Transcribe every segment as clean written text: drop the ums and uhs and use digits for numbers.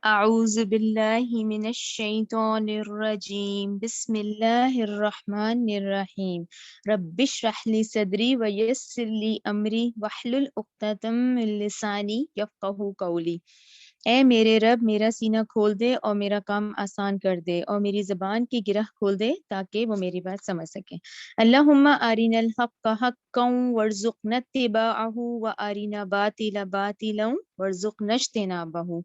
اعوذ باللہ من الشیطان الرجیم بسم اللہ الرحمن الرحیم رب اشرح لی صدری ویسر لی امری واحلل عقدۃ من لسانی یفقہوا قولی۔ اے میرے رب، میرا سینہ کھول دے اور میرا کام آسان کر دے اور میری زبان کی گرہ کھول دے تاکہ وہ میری بات سمجھ سکیں۔ اللہم ارنا الحق حقا وارزقنا اتباعہ وارنا باطلا باطلا وارزقنا اجتنابہ۔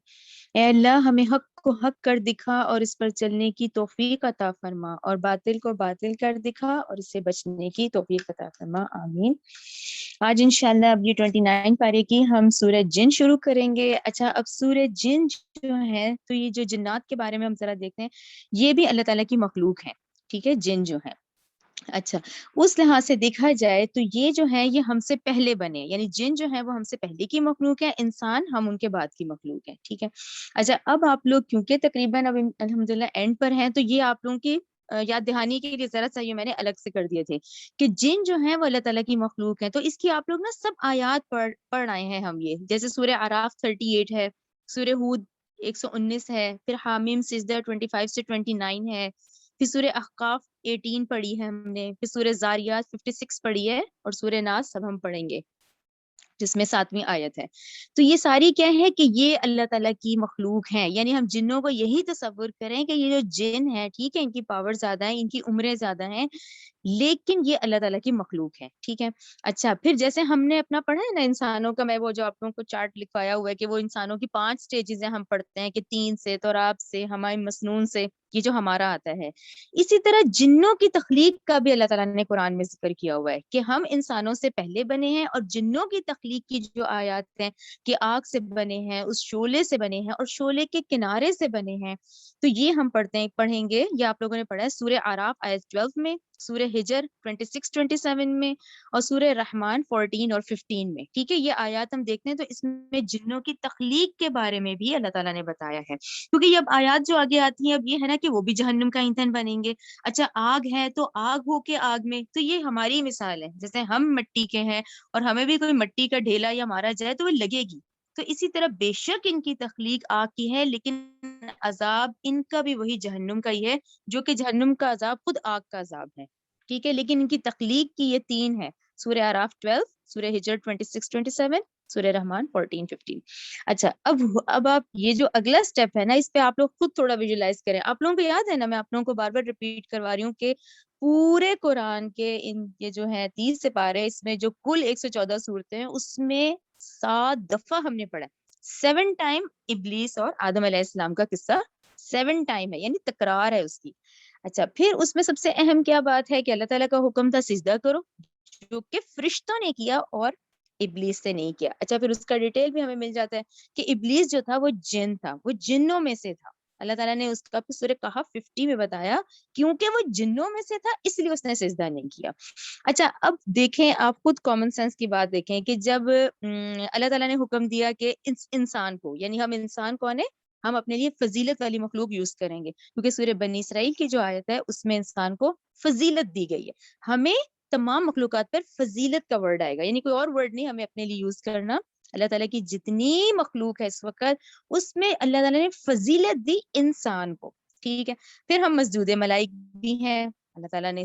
اے اللہ، ہمیں حق کو حق کر دکھا اور اس پر چلنے کی توفیق عطا فرما، اور باطل کو باطل کر دکھا اور اس سے بچنے کی توفیق عطا فرما، آمین۔ آج انشاءاللہ اب یہ 29 پارے کی ہم سورہ جن شروع کریں گے۔ اچھا، اب سورہ جن جو ہے تو یہ جو جنات کے بارے میں ہم ذرا دیکھتے ہیں، یہ بھی اللہ تعالیٰ کی مخلوق ہے، ٹھیک ہے، جن جو ہے۔ اچھا، اس لحاظ سے دیکھا جائے تو یہ جو ہے یہ ہم سے پہلے بنے، یعنی جن جو ہے وہ ہم سے پہلے کی مخلوق ہے، انسان ہم ان کے بعد کی مخلوق ہے، ٹھیک ہے۔ اچھا، اب آپ لوگ کیونکہ تقریباً اب الحمدللہ اینڈ پر ہیں، تو یہ آپ لوگوں کی یاد دہانی کے لیے ذرا سا یہ میں نے الگ سے کر دیے تھے کہ جن جو ہے وہ اللہ تعالیٰ کی مخلوق ہے، تو اس کی آپ لوگ نا سب آیات پڑھ آئے ہیں ہم، یہ جیسے سورہ اعراف 38 ہے، سورہ ہود 119 ہے، پھر حامیم سجدہ 25 سے 29 ہے، پھر سورہ احقاف 18 پڑھی ہے ہم نے، پھر سورہ زاریات 56 پڑھی ہے، اور سورہ ناس سب ہم پڑھیں گے جس میں 7ویں آیت ہے۔ تو یہ ساری کیا ہے کہ یہ اللہ تعالیٰ کی مخلوق ہیں، یعنی ہم جنوں کو یہی تصور کریں کہ یہ جو جن ہے، ٹھیک ہے، ان کی پاور زیادہ ہیں، ان کی عمریں زیادہ ہیں، لیکن یہ اللہ تعالیٰ کی مخلوق ہے، ٹھیک ہے۔ اچھا، پھر جیسے ہم نے اپنا پڑھا ہے نا انسانوں کا، میں وہ جو آپ لوگوں کو چارٹ لکھوایا ہوا ہے کہ وہ انسانوں کی 5 سٹیجز ہیں، ہم پڑھتے ہیں کہ 3 سے، تراب سے، ہمائے مسنون سے، یہ جو ہمارا آتا ہے، اسی طرح جنوں کی تخلیق کا بھی اللہ تعالیٰ نے قرآن میں ذکر کیا ہوا ہے کہ ہم انسانوں سے پہلے بنے ہیں، اور جنوں کی تخلیق کی جو آیات ہیں کہ آگ سے بنے ہیں، اس شعلے سے بنے ہیں، اور شعلے کے کنارے سے بنے ہیں، تو یہ ہم پڑھیں گے، یہ آپ لوگوں نے پڑھا ہے سورہ اعراف آیت 12 میں، سورہ ہجر 26-27 میں، اور سورہ رحمان 14 اور 15 میں، ٹھیک ہے۔ یہ آیات ہم دیکھتے ہیں تو اس میں جنوں کی تخلیق کے بارے میں بھی اللہ تعالیٰ نے بتایا ہے، کیونکہ یہ اب آیات جو آگے آتی ہیں اب یہ ہے نا کہ وہ بھی جہنم کا ایندھن بنیں گے۔ اچھا، آگ ہے تو آگ ہو کے آگ میں، تو یہ ہماری مثال ہے، جیسے ہم مٹی کے ہیں اور ہمیں بھی کوئی مٹی کا ڈھیلا یا مارا جائے تو وہ لگے گی، تو اسی طرح بے شک ان کی تخلیق آگ کی ہے، لیکن عذاب ان کا بھی وہی جہنم کا ہی ہے، جو کہ جہنم کا عذاب خود آگ کا عذاب ہے، ٹھیک ہے۔ لیکن ان کی تخلیق کی یہ 3 ہے، سورہ اعراف 12، سورہ ہجر 26-27، سورہ رحمان 14-15۔ اچھا، اب آپ یہ جو اگلا سٹیپ ہے نا، اس پہ آپ لوگ خود تھوڑا ویژولائز کریں۔ آپ لوگوں کو یاد ہے نا، میں آپ لوگوں کو بار بار ریپیٹ کروا رہی ہوں کہ پورے قرآن کے یہ جو ہے 30 سپارے، اس میں جو کل 114 صورتیں ہیں، اس میں 7 دفعہ ہم نے پڑھا ہے، 7 ٹائم ابلیس اور آدم علیہ السلام کا قصہ 7 ٹائم ہے، یعنی تکرار ہے اس کی۔ اچھا، پھر اس میں سب سے اہم کیا بات ہے کہ اللہ تعالیٰ کا حکم تھا سجدہ کرو، جو کہ فرشتوں نے کیا اور ابلیس سے نہیں کیا۔ اچھا، پھر اس کا ڈیٹیل بھی ہمیں مل جاتا ہے کہ ابلیس جو تھا وہ جن تھا، وہ جنوں میں سے تھا، اللہ تعالیٰ نے اس کا سورہ کہف 50 میں بتایا، کیونکہ وہ جنوں میں سے تھا اس لیے اس نے سجدہ نہیں کیا۔ اچھا، اب دیکھیں، آپ خود کامن سینس کی بات دیکھیں کہ جب اللہ تعالیٰ نے حکم دیا کہ انسان کو، یعنی ہم انسان کون ہے، ہم اپنے لیے فضیلت والی مخلوق یوز کریں گے، کیونکہ سورہ بنی اسرائیل کی جو آیت ہے اس میں انسان کو فضیلت دی گئی ہے، ہمیں تمام مخلوقات پر فضیلت کا ورڈ آئے گا، یعنی کوئی اور ورڈ نہیں ہمیں اپنے لیے یوز کرنا۔ اللہ تعالیٰ کی جتنی مخلوق ہے اس وقت، اس میں اللہ تعالیٰ نے فضیلت دی انسان کو، ٹھیک ہے۔ پھر ہم مسجود ملائک بھی ہیں، اللہ تعالیٰ نے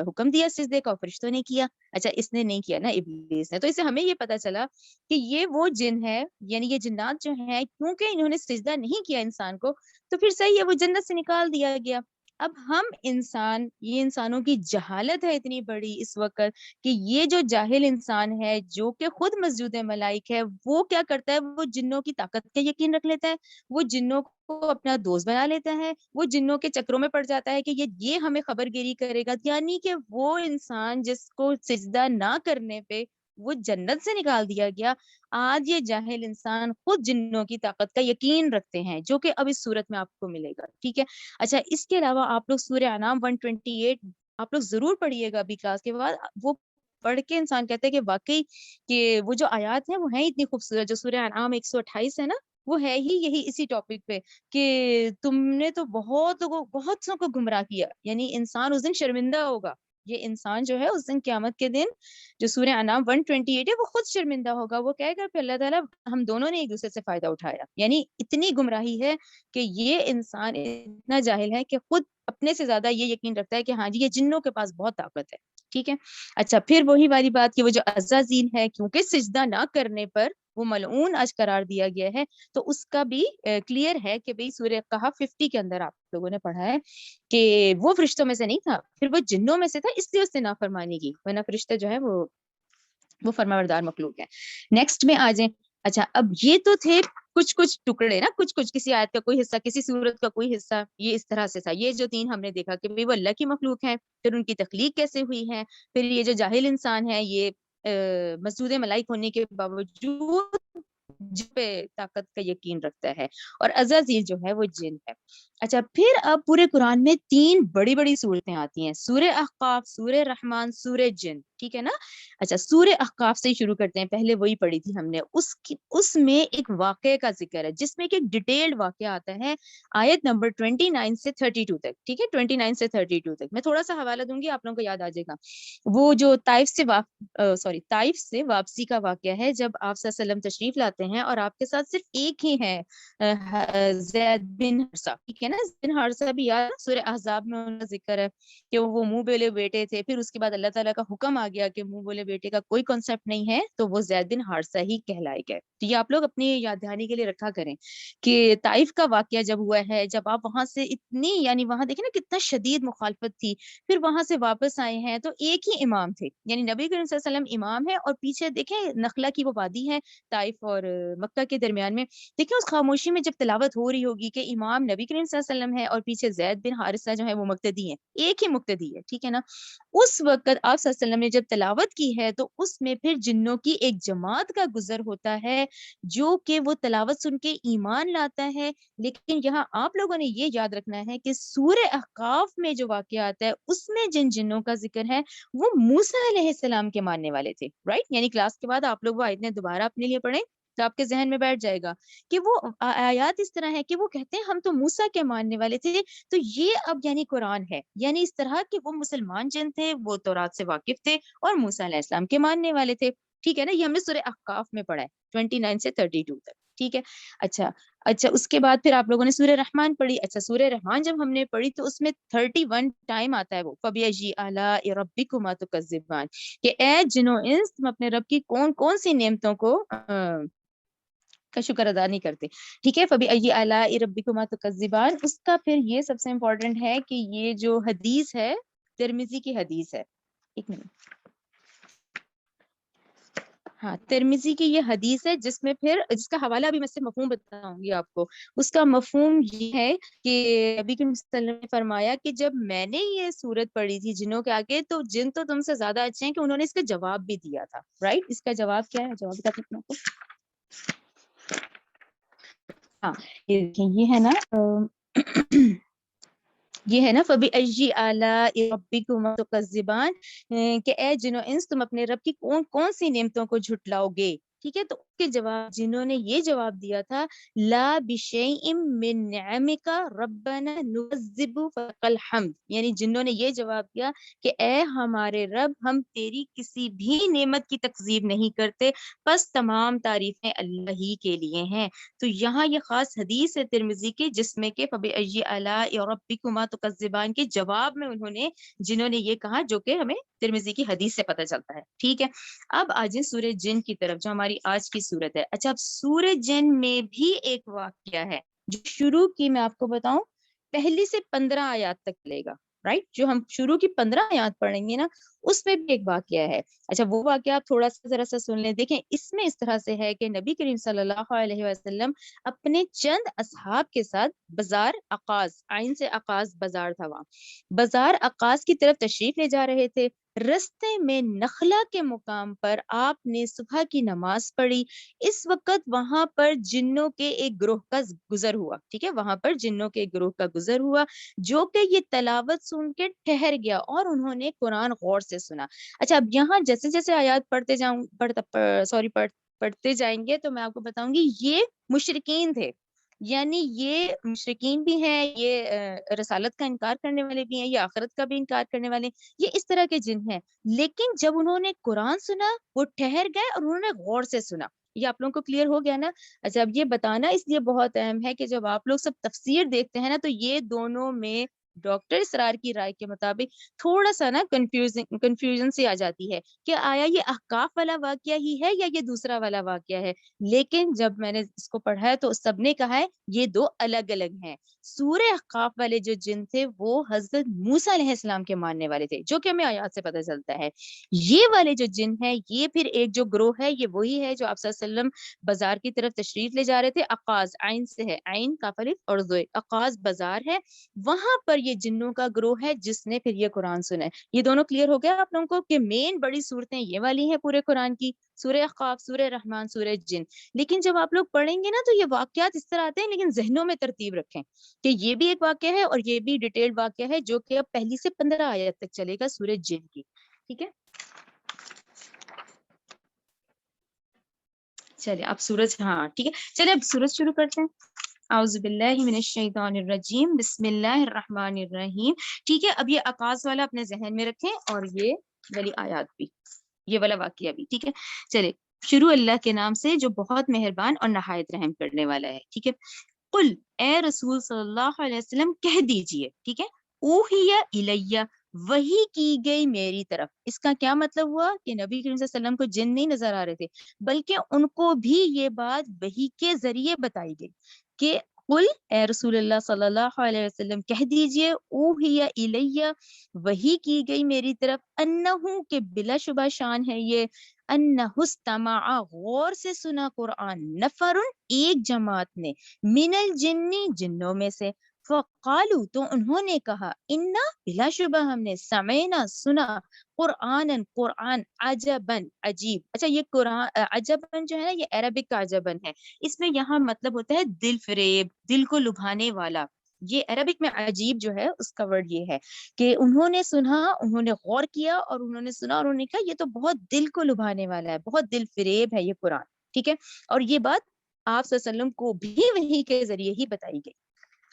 حکم دیا سجدے کا، فرشتوں نے کیا، اچھا اس نے نہیں کیا نا، ابلیس نے، تو اس سے ہمیں یہ پتا چلا کہ یہ وہ جن ہے، یعنی یہ جنات جو ہیں، کیونکہ انہوں نے سجدہ نہیں کیا انسان کو، تو پھر صحیح ہے وہ جنت سے نکال دیا گیا۔ اب ہم انسان، یہ انسانوں کی جہالت ہے اتنی بڑی اس وقت کہ یہ جو جاہل انسان ہے جو کہ خود مسجود ملائک ہے، وہ کیا کرتا ہے، وہ جنوں کی طاقت کا یقین رکھ لیتا ہے، وہ جنوں کو اپنا دوست بنا لیتا ہے، وہ جنوں کے چکروں میں پڑ جاتا ہے کہ یہ ہمیں خبر گیری کرے گا، یعنی کہ وہ انسان جس کو سجدہ نہ کرنے پہ وہ جنت سے نکال دیا گیا، آج یہ جاہل انسان خود جنوں کی طاقت کا یقین رکھتے ہیں، جو کہ اب اس صورت میں آپ کو ملے گا، ٹھیک ہے۔ اچھا، اس کے علاوہ آپ لوگ سورہ انعام 128 آپ لوگ ضرور پڑھیے گا ابھی کلاس کے بعد، وہ پڑھ کے انسان کہتے ہیں کہ واقعی کہ وہ جو آیات ہیں وہ ہیں اتنی خوبصورت، جو سورہ انعام 128 ہے نا، وہ ہے ہی یہی اسی ٹاپک پہ کہ تم نے تو بہت سو کو گمراہ کیا، یعنی انسان اس دن شرمندہ ہوگا یہ انسان جو ہے اس دن قیامت کے دن جو سورہ انعام 128 ہے وہ خود شرمندہ ہوگا. وہ کہے گا کہ اللہ تعالیٰ ہم دونوں نے ایک دوسرے سے فائدہ اٹھایا. یعنی اتنی گمراہی ہے کہ یہ انسان اتنا جاہل ہے کہ خود اپنے سے زیادہ یہ یقین رکھتا ہے کہ ہاں جی یہ جنوں کے پاس بہت طاقت ہے. ٹھیک ہے. اچھا پھر وہی والی بات کہ وہ جو عزازیل ہے کیونکہ سجدہ نہ کرنے پر وہ ملعون آج قرار دیا گیا ہے, تو اس کا بھی کلیئر ہے کہ بھئی سورہ کہف 50 کے اندر آپ لوگوں نے پڑھا ہے کہ وہ فرشتوں میں سے نہیں تھا, پھر وہ جنوں میں سے تھا, اس لیے اس نے نافرمانی کی, ورنہ فرشتے جو ہے وہ فرمانبردار مخلوق ہے. نیکسٹ میں آ جائیں. اچھا اب یہ تو تھے کچھ ٹکڑے نا, کچھ کسی آیت کا کوئی حصہ, کسی سورت کا کوئی حصہ, یہ اس طرح سے تھا. یہ جو 3 ہم نے دیکھا کہ وہ اللہ کی مخلوق ہے, پھر ان کی تخلیق کیسے ہوئی ہے, پھر یہ جو جاہل انسان ہے یہ مسجود ملائک ہونے کے باوجود جن پہ طاقت کا یقین رکھتا ہے, اور عزازیل جو ہے وہ جن ہے. اچھا پھر اب پورے قرآن میں 3 بڑی بڑی صورتیں آتی ہیں, سورہ احقاف, سورہ رحمان, سورہ جن. ٹھیک ہے نا. اچھا سورہ احقاف سے ہی شروع کرتے ہیں, پہلے وہی پڑھی تھی ہم نے. اس میں ایک واقعے کا ذکر ہے جس میں ایک ڈیٹیلڈ واقعہ آتا ہے آیت نمبر 29 سے 32 تک. ٹھیک ہے, 29 سے 32 تک میں تھوڑا سا حوالہ دوں گی, آپ لوگوں کو یاد آ جائے گا. وہ جو طائف سے واپسی کا واقعہ ہے, جب آپ صلی اللہ علیہ وسلم تشریف لاتے ہیں اور آپ کے ساتھ صرف ایک ہی ہے, زید بن حارثہ. ٹھیک ہے نا, زید بن حارثہ بھی یاد ہے, سورہ احزاب میں ان کا ذکر ہے کہ وہ منہ بولے بیٹے تھے, پھر اس کے بعد اللہ تعالیٰ کا حکم آ گیا کہ منہ بولے بیٹے کا کوئی کانسیپٹ نہیں ہے, تو وہ زید بن حارثہ ہی کہلائے گئے. تو یہ آپ لوگ اپنی یاد دہانی کے لیے رکھا کریں کہ طائف کا واقعہ جب ہوا ہے, جب آپ وہاں سے اتنی, یعنی وہاں دیکھیں نا کتنا شدید مخالفت تھی, پھر وہاں سے واپس آئے ہیں تو ایک ہی امام تھے, یعنی نبی کریم صلی اللہ علیہ وسلم امام ہے, اور پیچھے دیکھیں نخلا کی وہ وادی ہے طائف اور مکہ کے درمیان میں, دیکھیں اس خاموشی میں جب تلاوت ہو رہی ہوگی کہ امام نبی کریم صلی اللہ علیہ وسلم ہے اور پیچھے زید بن حارثہ جو ہے وہ مقتدی ہیں, ایک ہی مقتدی ہے. ٹھیک ہے نا. اس وقت آپ صلی اللہ علیہ وسلم نے جب تلاوت کی ہے تو اس میں پھر جنوں کی ایک جماعت کا گزر ہوتا ہے جو کہ وہ تلاوت سن کے ایمان لاتا ہے. لیکن یہاں آپ لوگوں نے یہ یاد رکھنا ہے کہ سورہ احقاف میں جو واقعہ آتا ہے اس میں جن جنوں کا ذکر ہے وہ موسیٰ علیہ السلام کے ماننے والے تھے. رائٹ, یعنی کلاس کے بعد آپ لوگ وہ آیتیں دوبارہ اپنے لیے پڑھیں تو آپ کے ذہن میں بیٹھ جائے گا کہ وہ آیات اس طرح ہے کہ وہ کہتے ہیں ہم تو موسیٰ کے ماننے والے تھے. تو یہ اب یعنی قرآن ہے, یعنی اس طرح کہ وہ مسلمان جن تھے وہ تورات سے واقف تھے اور موسیٰ علیہ السلام کے ماننے والے تھے. ٹھیک ہے نا, یہ ہم نے سورہ احقاف میں پڑھا ہے 29 سے 32 تک. ٹھیک ہے. اچھا اس کے بعد پھر آپ لوگوں نے سورہ رحمان پڑھی. اچھا سورہ رحمان جب ہم نے پڑھی تو اس میں 31 ٹائم آتا ہے وہ فَبِأَيِّ آلَاءِ رَبِّكُمَا تُكَذِّبَانِ, کہ اے جنو انس تم اپنے رب کی کون سی نعمتوں کا شکر ادا نہیں کرتے. ٹھیک ہے. فَبِأَيِّ آلَاءِ رَبِّكُمَا تُكَذِّبَانِ. اس کا پھر یہ سب سے امپورٹنٹ ہے کہ یہ جو حدیث ہے ترمذی کی حدیث ہے. ایک منٹ, ہاں ترمذی کی یہ حدیث ہے جس میں پھر جس کا حوالہ بھی میں سے مفہوم بتاؤں گی آپ کو. اس کا مفہوم یہ ہے کہ نبی کے وسلم نے فرمایا کہ جب میں نے یہ سورت پڑھی تھی جنوں کے آگے تو جن تو تم سے زیادہ اچھے ہیں کہ انہوں نے اس کا جواب بھی دیا تھا. رائٹ, اس کا جواب کیا ہے, جواب بتا دوں آپ کو. ہاں یہ ہے نا یہ ہے نا فَبِأَيِّ آلَاءِ رَبِّكُمَا تُكَذِّبَانِ, کہ اے جنو انس تم اپنے رب کی کون سی نعمتوں کو جھٹلاؤ گے. ٹھیک ہے. تو اس کے جواب جنہوں نے یہ جواب دیا تھا لا بِشَيْءٍ مِّن نِعَمِكَ رَبَّنَا نُكَذِّبُ فَلَكَ الْحَمْدُ, یعنی جنہوں نے یہ جواب دیا کہ اے ہمارے رب ہم تیری کسی بھی نعمت کی تکذیب نہیں کرتے, بس تمام تعریفیں اللہ ہی کے لیے ہیں. تو یہاں یہ خاص حدیث ہے ترمذی کی جس میں کہ فَبِأَيِّ آلَاءِ رَبِّكُمَا تُكَذِّبَانِ کے جواب میں انہوں نے جنہوں نے یہ کہا, جو کہ ہمیں ترمذی کی حدیث سے پتہ چلتا ہے. ٹھیک ہے. اب آجیں سورہ جن کی طرف جو ہماری آج کی صورت ہے. اچھا اب سورہ جن میں بھی ایک واقعہ ہے جو شروع کی, میں آپ کو بتاؤں پہلی سے 15 آیات تک چلے گا. رائٹ, جو ہم شروع کی 15 آیات پڑھیں گے نا اس میں بھی ایک واقعہ ہے. اچھا وہ واقعہ آپ تھوڑا سا ذرا سا سن لیں. دیکھیں اس میں اس طرح سے ہے کہ نبی کریم صلی اللہ علیہ وسلم اپنے چند اصحاب کے ساتھ بازار عقاز, عین سے عقاز بازار تھا, وہاں بازار عقاز کی طرف تشریف لے جا رہے تھے. رستے میں نخلا کے مقام پر آپ نے صبح کی نماز پڑھی. اس وقت وہاں پر جنوں کے ایک گروہ کا گزر ہوا. ٹھیک ہے, وہاں پر جنوں کے ایک گروہ کا گزر ہوا جو کہ یہ تلاوت سن کے ٹھہر گیا اور انہوں نے قرآن غور سے سنا. اچھا اب یہاں جیسے جیسے آیات پڑھتے جائیں گے تو میں آپ کو بتاؤں گی یہ مشرکین تھے یعنی یہ مشرکین بھی ہیں، یہ رسالت کا انکار کرنے والے بھی ہیں، یہ آخرت کا بھی انکار کرنے والے ہیں، یہ اس طرح کے جن ہیں. لیکن جب انہوں نے قرآن سنا وہ ٹھہر گئے اور انہوں نے غور سے سنا. یہ آپ لوگوں کو کلیئر ہو گیا نا؟ اچھا، اب یہ بتانا اس لیے بہت اہم ہے کہ جب آپ لوگ سب تفسیر دیکھتے ہیں نا تو یہ دونوں میں ڈاکٹر اسرار کی رائے کے مطابق تھوڑا سا نا کنفیوژن سی آ جاتی ہے کہ آیا یہ احقاف والا واقعہ ہی ہے یا یہ دوسرا والا واقعہ ہے. لیکن جب میں نے اس کو پڑھا ہے تو سب نے کہا ہے یہ دو الگ الگ ہیں. سورہ احقاف والے جو جن تھے وہ حضرت موسیٰ علیہ السلام کے ماننے والے تھے، جو کہ ہمیں آیات سے پتہ چلتا ہے. یہ والے جو جن ہیں یہ پھر ایک جو گروہ ہے یہ وہی ہے جو آپ صلی اللہ علیہ وسلم بازار کی طرف تشریف لے جا رہے تھے. اقاز عین سے ہے، عین کاف الف اور ذوی، اقاز بازار ہے، وہاں پر یہ جنوں کا گروہ ہے جس نے پھر یہ قرآن سنا ہے. یہ دونوں کلیئر ہو گیا آپ لوگوں کو کہ مین بڑی صورتیں یہ والی ہیں پورے قرآن کی، سورہ احقاف، سورہ رحمان، سورہ جن. لیکن جب آپ لوگ پڑھیں گے نا تو یہ واقعات اس طرح آتے ہیں، لیکن ذہنوں میں ترتیب رکھیں کہ یہ بھی ایک واقعہ ہے اور یہ بھی ڈیٹیلڈ واقعہ ہے جو کہ اب پہلی سے 15 آیت تک چلے گا سورہ جن کی. ٹھیک ہے، چلیے اب سورج، ہاں ٹھیک ہے، چلیے اب سورج شروع کرتے ہیں. اعوذ باللہ من الشیطان الرجیم، بسم اللہ الرحمن الرحیم. ٹھیک ہے، اب یہ آغاز والا اپنے ذہن میں رکھیں اور یہ والی آیات بھی، یہ والا واقعہ بھی. ٹھیک ہے، چلے شروع اللہ کے نام سے جو بہت مہربان اور نہایت رحم کرنے والا ہے. ٹھیک ہے، قل، اے رسول صلی اللہ علیہ وسلم کہہ دیجئے. ٹھیک ہے، اوحی الیہ، وحی کی گئی میری طرف. اس کا کیا مطلب ہوا کہ نبی کریم صلی اللہ علیہ وسلم کو جن نہیں نظر آ رہے تھے بلکہ ان کو بھی یہ بات وحی کے ذریعے بتائی گئی کہ قل، اے رسول اللہ صلی اللہ علیہ وسلم کہہ دیجئے، اوحی الیہ، وحی کی گئی میری طرف، انہو، کہ بلا شبہ شان ہے یہ، انہ استمع، غور سے سنا قرآن، نفر، ایک جماعت نے، من الجنی، جنوں میں سے، فقالو، تو انہوں نے کہا، انا، بلا شبہ ہم نے، سمعنا، سنا، قرآن، قرآن، عجبن، عجیب. اچھا یہ قرآن عجبن جو ہے نا یہ عربک کا عجبن ہے، اس میں یہاں مطلب ہوتا ہے دل فریب، دل کو لبھانے والا. یہ عربک میں عجیب جو ہے اس کا ورڈ یہ ہے کہ انہوں نے سنا، انہوں نے غور کیا اور انہوں نے سنا اور انہوں نے کہا یہ تو بہت دل کو لبھانے والا ہے، بہت دل فریب ہے یہ قرآن. ٹھیک ہے، اور یہ بات آپ صلی اللہ علیہ وسلم کو بھی وحی کے ذریعے ہی بتائی گئی.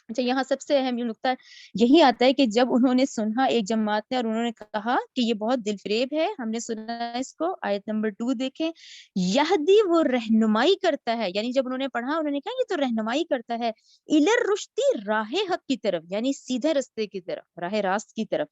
اچھا یہاں سب سے اہم یہ نقطہ یہی آتا ہے کہ جب انہوں نے سنا ایک جماعت نے اور انہوں نے کہا کہ یہ بہت دل فریب ہے، ہم نے سنا اس کو، آیت نمبر 2 دیکھیں، یہدی، وہ رہنمائی کرتا ہے، یعنی جب انہوں نے پڑھا انہوں نے کہا یہ تو رہنمائی کرتا ہے، الر رشدی، راہ حق کی طرف، یعنی سیدھے رستے کی طرف، راہ راست کی طرف،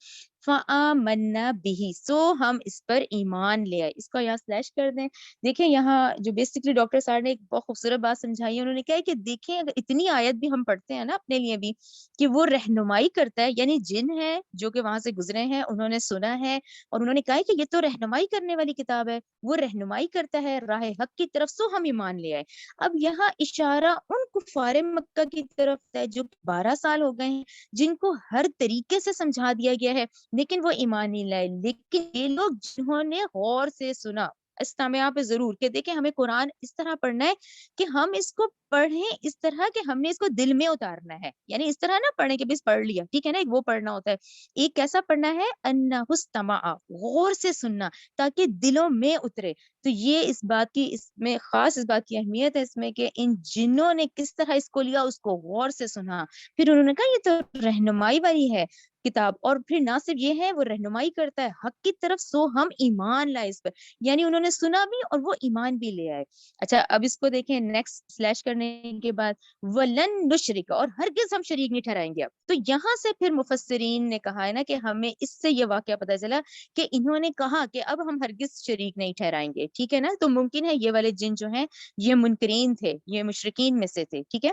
فآمنا بہ، سو ہم اس پر ایمان لے آئے. اس کو یہاں سلیش کر دیں. دیکھیں یہاں جو بیسکلی ڈاکٹر صاحب نے ایک بہت خوبصورت بات سمجھائی ہے، انہوں نے کہا ہے کہ دیکھیں اگر اتنی آیت بھی ہم پڑھتے ہیں نا اپنے لیے بھی کہ وہ رہنمائی کرتا ہے، یعنی جن ہے جو کہ وہاں سے گزرے ہیں انہوں نے سنا ہے اور انہوں نے کہا ہے کہ یہ تو رہنمائی کرنے والی کتاب ہے، وہ رہنمائی کرتا ہے راہ حق کی طرف، سو ہم ایمان لے آئے. اب یہاں اشارہ ان کفار مکہ کی طرف ہے جو 12 سال ہو گئے ہیں، جن کو ہر طریقے سے سمجھا دیا گیا ہے لیکن وہ ایمان نہیں لائے. لیکن یہ لوگ جنہوں نے غور سے سنا، استماع پہ ضرور کہ دیکھیں ہمیں قرآن اس طرح پڑھنا ہے کہ ہم اس کو پڑھیں اس طرح کہ ہم نے اس کو دل میں اتارنا ہے، یعنی اس طرح نہ پڑھیں کہ بس پڑھ لیا. ٹھیک ہے نا، ایک وہ پڑھنا ہوتا ہے، ایک کیسا پڑھنا ہے، انہ استمع، غور سے سننا تاکہ دلوں میں اترے. تو یہ اس بات کی، اس میں خاص اس بات کی اہمیت ہے اس میں کہ ان جنوں نے کس طرح اس کو لیا، اس کو غور سے سنا، پھر انہوں نے کہا یہ تو رہنمائی والی ہے کتاب، اور پھر نہ صرف یہ ہے وہ رہنمائی کرتا ہے حق کی طرف، سو ہم ایمان لائے اس پر، یعنی انہوں نے سنا بھی اور وہ ایمان بھی لے آئے. اچھا اب اس کو دیکھیں نیکسٹ سلیش کرنے کے بعد، ولن نشرک، اور ہرگز ہم شریک نہیں ٹھہرائیں گے. اب تو یہاں سے پھر مفسرین نے کہا ہے نا کہ ہمیں اس سے یہ واقعہ پتہ چلا کہ انہوں نے کہا کہ اب ہم ہرگز شریک نہیں ٹھہرائیں گے. ٹھیک ہے نا، تو ممکن ہے یہ والے جن جو ہیں یہ منکرین تھے، یہ مشرکین میں سے تھے. ٹھیک ہے،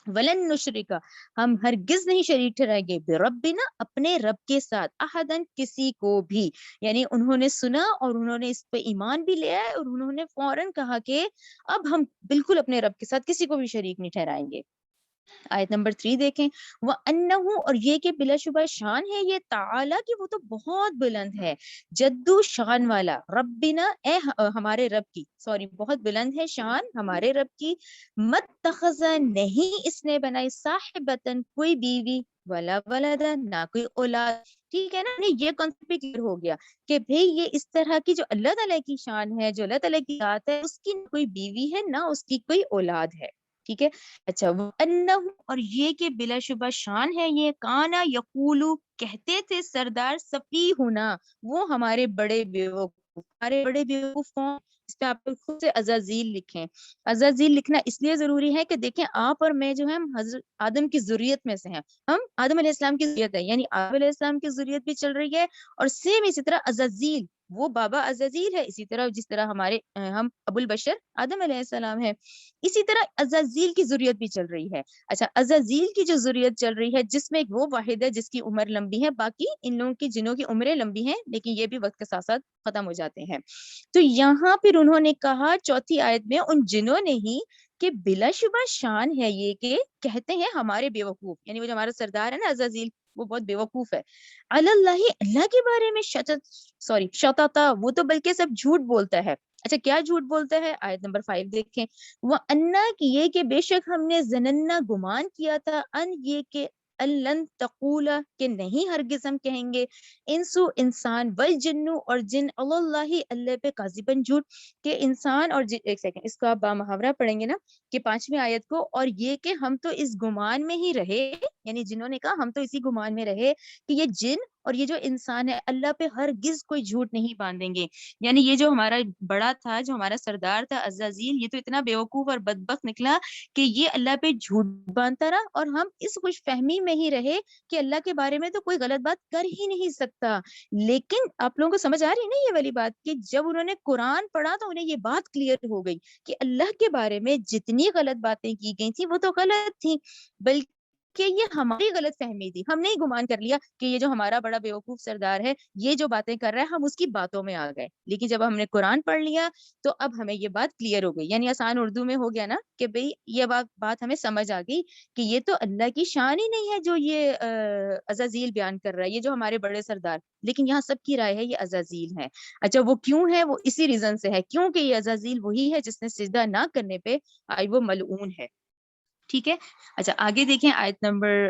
ولن نشرکا، ہم ہرگز نہیں شریک ٹھہرائیں گے، بربنا، اپنے رب کے ساتھ، احدن، کسی کو بھی. یعنی انہوں نے سنا اور انہوں نے اس پہ ایمان بھی لیا ہے اور انہوں نے فوراً کہا کہ اب ہم بالکل اپنے رب کے ساتھ کسی کو بھی شریک نہیں ٹھہرائیں گے. آیت نمبر 3 دیکھیں، وَأَنَّهُ، اور یہ کہ بلا شبہ شان ہے یہ تعالی کہ وہ تو بہت بلند ہے، جدو شان والا، ربنا، ہمارے رب کی، سوری بہت بلند ہے شان ہمارے رب کی، متخذ، نہیں اس نے بنائی، صاحبتن، کوئی بیوی، ولا ولدا، نہ کوئی اولاد. ٹھیک ہے نا، یہ کانسیپٹ بھی کلیئر ہو گیا کہ بھئی یہ اس طرح کی جو اللہ تعالیٰ کی شان ہے، جو اللہ تعالیٰ کی ذات ہے، اس کی نہ کوئی بیوی ہے نہ اس کی کوئی اولاد ہے. ٹھیک ہے. اچھا وَأَنَّهُ، اور یہ کہ بلا شبہ شان ہے یہ، کانا یقولو، کہتے تھے سردار سفیہنا، وہ ہمارے بڑے بیوقوف. ہمارے بڑے بیوقوف کون؟ اس پہ آپ کو خود سے عزازیل لکھیں. عزازیل لکھنا اس لیے ضروری ہے کہ دیکھیں آپ اور میں جو ہے ہم حضرت آدم کی ذریت میں سے ہیں. ہم آدم علیہ السلام کی ذریت ہے، یعنی آدم علیہ السلام کی ذریت بھی چل رہی ہے، اور سیم اسی طرح عزازیل وہ بابا عزازیل ہے، اسی طرح جس طرح ہمارے ہم ابو البشر آدم علیہ السلام ہے، اسی طرح عزازیل کی ذریت بھی چل رہی ہے. اچھا عزازیل کی جو ذریت چل رہی ہے جس میں وہ واحد ہے جس کی عمر لمبی ہے، باقی ان لوگوں کی جنوں کی عمریں لمبی ہیں لیکن یہ بھی وقت کے ساتھ ساتھ ختم ہو جاتے ہیں. تو یہاں پھر انہوں نے کہا چوتھی آیت میں ان جنوں نے ہی کہ بلا شبہ شان ہے یہ کہ کہتے ہیں ہمارے بیوقوف، یعنی وہ جو ہمارا سردار ہے نا عزازیل، وہ بہت بیوقوف ہے. اللہ، اللہ کے بارے میں شططا، وہ تو بلکہ سب جھوٹ بولتا ہے. اچھا کیا جھوٹ بولتا ہے؟ آیت نمبر 5 دیکھیں. وہ انا کی یہ کہ بے شک ہم نے زننا گمان کیا تھا، ان یہ کہ لن تقولا کہ نہیں ہرگز ہم کہیں گے، انسو انسان والجنو اور جن اللہ اللہ پہ کاذبن جھوٹ، کہ انسان اور جن. ایک سیکنڈ اس کو آپ با محاورہ پڑھیں گے نا کہ 5ویں آیت کو، اور یہ کہ ہم تو اس گمان میں ہی رہے، یعنی جنہوں نے کہا ہم تو اسی گمان میں رہے کہ یہ جن اور یہ جو انسان ہے اللہ پہ ہرگز کوئی جھوٹ نہیں باندھیں گے. یعنی یہ جو ہمارا بڑا تھا، جو ہمارا سردار تھا عزازیل، یہ تو اتنا بیوقوف اور بدبخت نکلا کہ یہ اللہ پہ جھوٹ باندھتا رہا، اور ہم اس خوش فہمی میں ہی رہے کہ اللہ کے بارے میں تو کوئی غلط بات کر ہی نہیں سکتا. لیکن آپ لوگوں کو سمجھ آ رہی ہے نا یہ والی بات کہ جب انہوں نے قرآن پڑھا تو انہیں یہ بات کلیئر ہو گئی کہ اللہ کے بارے میں جتنی غلط باتیں کی گئی تھی وہ تو غلط تھی، بلکہ کہ یہ ہماری غلط فہمی تھی. ہم نے ہی گمان کر لیا کہ یہ جو ہمارا بڑا بیوقوف سردار ہے یہ جو باتیں کر رہا ہے ہم اس کی باتوں میں آ گئے. لیکن جب ہم نے قرآن پڑھ لیا تو اب ہمیں یہ بات کلیئر ہو گئی، یعنی آسان اردو میں ہو گیا نا کہ بھئی یہ بات ہمیں سمجھ آ گئی کہ یہ تو اللہ کی شان ہی نہیں ہے جو یہ عزازیل بیان کر رہا ہے، یہ جو ہمارے بڑے سردار. لیکن یہاں سب کی رائے ہے یہ عزازیل ہے. اچھا وہ کیوں ہے؟ وہ اسی ریزن سے ہے کیونکہ یہ عزازیل وہی ہے جس نے سجدہ نہ کرنے پہ آئی وہ ملعون ہے. ٹھیک ہے. اچھا آگے دیکھیں آیت نمبر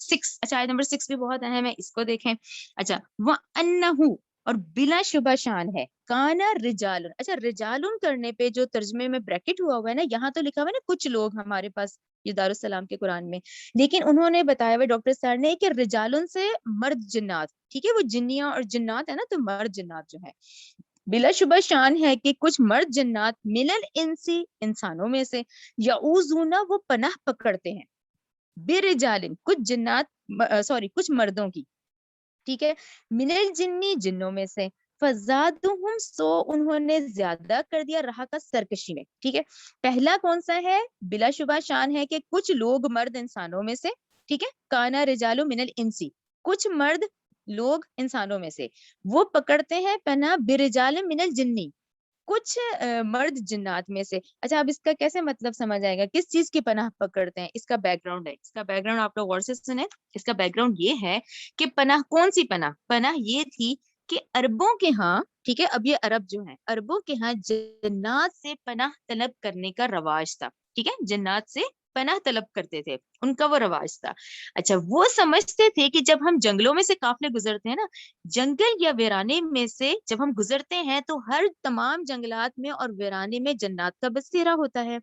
6. اچھا آیت نمبر 6 بھی بہت اہم ہے، اس کو دیکھیں. اچھا وَأَنَّهُ، اور بلا شبہ شان ہے، کانا رجال. اچھا رجال کرنے پہ جو ترجمے میں بریکٹ ہوا ہے نا، یہاں تو لکھا ہوا ہے نا کچھ لوگ ہمارے پاس یہ دارالسلام کے قرآن میں، لیکن انہوں نے بتایا ہوا ڈاکٹر سر نے کہ رجالن سے مرد جنات. ٹھیک ہے، وہ جنیاں اور جنات ہے نا، تو مرد جنات جو ہے بلا شبہ شان ہے کہ کچھ مرد جنات من الانسی، انسانوں میں سے، یعوذون، وہ پناہ پکڑتے ہیں، برجال، کچھ جنات کچھ مردوں کی. ٹھیک ہے، من الجنی، جنوں میں سے، فزادہم، سو انہوں نے زیادہ کر دیا رہا کا سرکشی میں. ٹھیک ہے، پہلا کون سا ہے؟ بلا شبہ شان ہے کہ کچھ لوگ مرد انسانوں میں سے. ٹھیک ہے، کانا رجال من الانسی، کچھ مرد لوگ انسانوں میں سے وہ پکڑتے ہیں پناہ برجال من الجنی، کچھ مرد جنات میں سے. اچھا اب اس کا کیسے مطلب سمجھ آئے گا، کس چیز کی پناہ پکڑتے ہیں؟ اس کا بیک گراؤنڈ ہے، اس کا بیک گراؤنڈ آپ لوگ غور سے سنیں. اس کا بیک گراؤنڈ یہ ہے کہ پناہ کون سی پناہ؟ پناہ یہ تھی کہ عربوں کے ہاں، ٹھیک ہے، اب یہ عرب جو ہیں عربوں کے ہاں جنات سے پناہ طلب کرنے کا رواج تھا. ٹھیک ہے، جنات سے پناہ طلب کرتے تھے، ان کا وہ رواج تھا. اچھا وہ سمجھتے تھے کہ جب ہم جنگلوں میں سے قافلے گزرتے ہیں نا، جنگل یا ویرانے میں سے جب ہم گزرتے ہیں تو ہر تمام جنگلات میں اور ویرانے میں جنات کا بسیرا ہوتا ہے.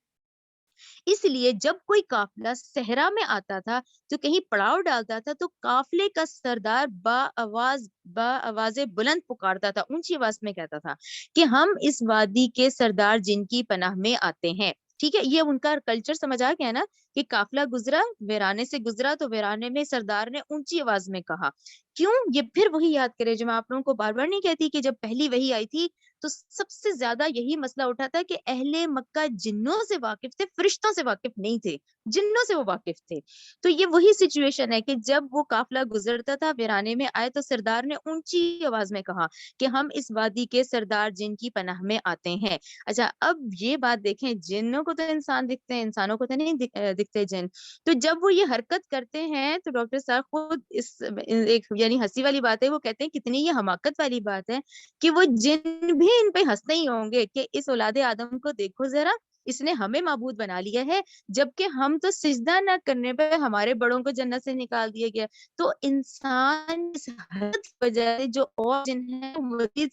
اس لیے جب کوئی قافلہ صحرا میں آتا تھا تو کہیں پڑاؤ ڈالتا تھا تو قافلے کا سردار با آواز بلند پکارتا تھا، اونچی آواز میں کہتا تھا کہ ہم اس وادی کے سردار جن کی پناہ میں آتے ہیں. ٹھیک ہے، یہ ان کا کلچر سمجھ آ گیا نا کہ قافلہ گزرا، ویرانے سے گزرا تو ویرانے میں سردار نے اونچی آواز میں کہا. کیوں؟ یہ پھر وہی یاد کرے جو میں آپ لوگوں کو بار بار نہیں کہتی کہ جب پہلی وہی آئی تھی تو سب سے زیادہ یہی مسئلہ اٹھا تھا کہ اہل مکہ جنوں سے واقف تھے، فرشتوں سے واقف نہیں تھے، جنوں سے وہ واقف تھے. تو یہ وہی سچویشن ہے کہ جب وہ قافلہ گزرتا تھا ویرانے میں آئے تو سردار نے اونچی آواز میں کہا کہ ہم اس وادی کے سردار جن کی پناہ میں آتے ہیں. اچھا اب یہ بات دیکھیں، جنوں کو تو انسان دکھتے ہیں، انسانوں کو تو نہیں دکھتے جن. تو جب وہ یہ حرکت کرتے ہیں تو ڈاکٹر صاحب خود اس ایک یعنی ہنسی والی بات ہے، وہ کہتے ہیں کتنی یہ حماقت والی بات ہے کہ وہ جن بھی ان پہ ہنستے ہی ہوں گے کہ اس اولاد آدم کو دیکھو ذرا، اس نے ہمیں معبود بنا لیا ہے، جبکہ ہم تو سجدہ نہ کرنے پہ ہمارے بڑوں کو جنت سے نکال دیا گیا. تو انسان اس حد کی وجہ سے جو اور جن ہیں وہ مزید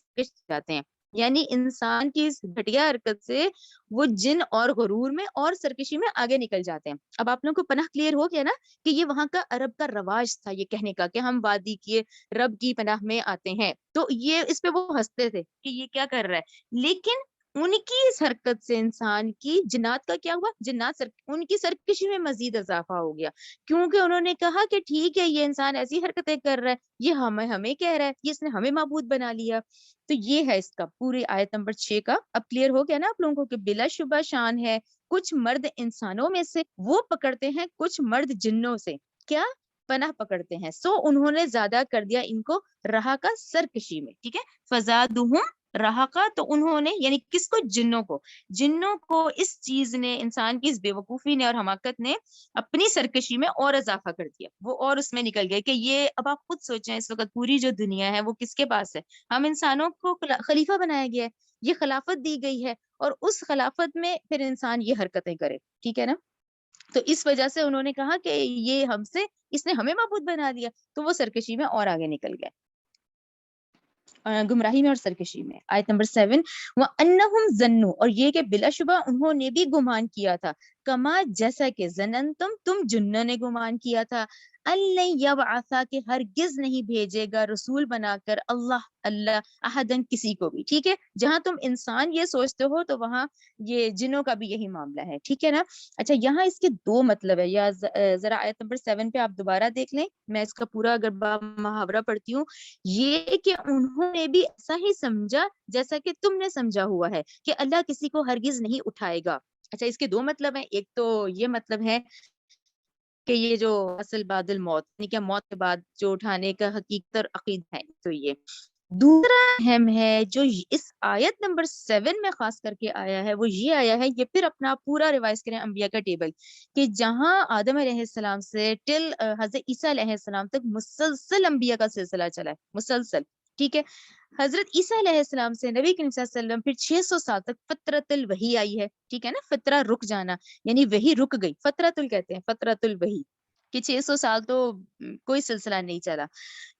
جاتے ہیں. یعنی انسان کی اس گھٹیا حرکت سے وہ جن اور غرور میں اور سرکشی میں آگے نکل جاتے ہیں. اب آپ لوگوں کو پناہ کلیئر ہو گیا نا کہ یہ وہاں کا عرب کا رواج تھا یہ کہنے کا کہ ہم وادی کے رب کی پناہ میں آتے ہیں. تو یہ اس پہ وہ ہنستے تھے کہ یہ کیا کر رہا ہے. لیکن ان کی اس حرکت سے انسان کی جنات کا کیا ہوا, ان کی سرکشی میں مزید اضافہ ہو گیا, کیونکہ انہوں نے کہا کہ ٹھیک ہے یہ انسان ایسی حرکتیں کر رہا ہے, یہ ہمیں کہہ رہا ہے, یہ اس نے ہمیں معبود بنا لیا. تو یہ ہے اس کا پوری آیت نمبر 6 کا. اب کلیئر ہو گیا نا آپ لوگوں کو کہ بلا شبہ شان ہے کچھ مرد انسانوں میں سے وہ پکڑتے ہیں کچھ مرد جنوں سے, کیا پناہ پکڑتے ہیں. سو انہوں نے زیادہ کر دیا ان کو رہا کا سرکشی میں. ٹھیک ہے, فزادہم رہا کا, تو انہوں نے یعنی کس کو, جنوں کو اس چیز نے, انسان کی اس بے وقوفی نے اور حماقت نے اپنی سرکشی میں اور اضافہ کر دیا. وہ اور اس میں نکل گئے کہ یہ, اب آپ خود سوچیں اس وقت پوری جو دنیا ہے وہ کس کے پاس ہے, ہم انسانوں کو خلیفہ بنایا گیا ہے, یہ خلافت دی گئی ہے, اور اس خلافت میں پھر انسان یہ حرکتیں کرے. ٹھیک ہے نا, تو اس وجہ سے انہوں نے کہا کہ یہ ہم سے, اس نے ہمیں معبود بنا دیا, تو وہ سرکشی میں اور آگے نکل گئے, گمراہی میں اور سرکشی میں. آیت نمبر 7, وَأَنَّهُمْ ظَنُّوا, اور یہ کہ بلا شبہ انہوں نے بھی گمان کیا تھا, کما جیسا کہ تم جنوں نے گمان کیا تھا, اللہ یبعثا, کہ ہرگز نہیں بھیجے گا رسول بنا کر اللہ احدن, کسی کو بھی. ٹھیک ہے, جہاں تم انسان یہ سوچتے ہو تو وہاں یہ جنوں کا بھی یہی معاملہ ہے. ٹھیک ہے نا. اچھا, یہاں اس کے دو مطلب ہے, یا ذرا آیت نمبر 7 پہ آپ دوبارہ دیکھ لیں, میں اس کا پورا اگر محاورہ پڑھتی ہوں. یہ کہ انہوں نے بھی ایسا ہی سمجھا جیسا کہ تم نے سمجھا ہوا ہے کہ اللہ کسی کو ہرگز نہیں اٹھائے گا. اچھا, اس کے دو مطلب ہیں. ایک تو یہ مطلب ہے کہ یہ جو اصل بعد الموت, یعنی کہ موت کے بعد جو اٹھانے کا حقیقت اور عقیدہ ہے, تو یہ. دوسرا اہم ہے جو اس آیت نمبر 7 میں خاص کر کے آیا ہے, وہ یہ آیا ہے, یہ پھر اپنا پورا ریوائز کریں انبیاء کا ٹیبل, کہ جہاں آدم علیہ السلام سے ٹل حضرت عیسیٰ علیہ السلام تک مسلسل انبیاء کا سلسلہ چلا ہے, مسلسل. ٹھیک ہے, حضرت عیسیٰ علیہ السلام سے نبی کریم صلی اللہ علیہ وسلم پھر 600 سال تک فترۃ الوحی آئی ہے. ٹھیک ہے نا, فترہ رک جانا, یعنی وہی رک گئی, فترۃ کہتے ہیں, فترۃ الوحی, کہ 600 سال تو کوئی سلسلہ نہیں چلا.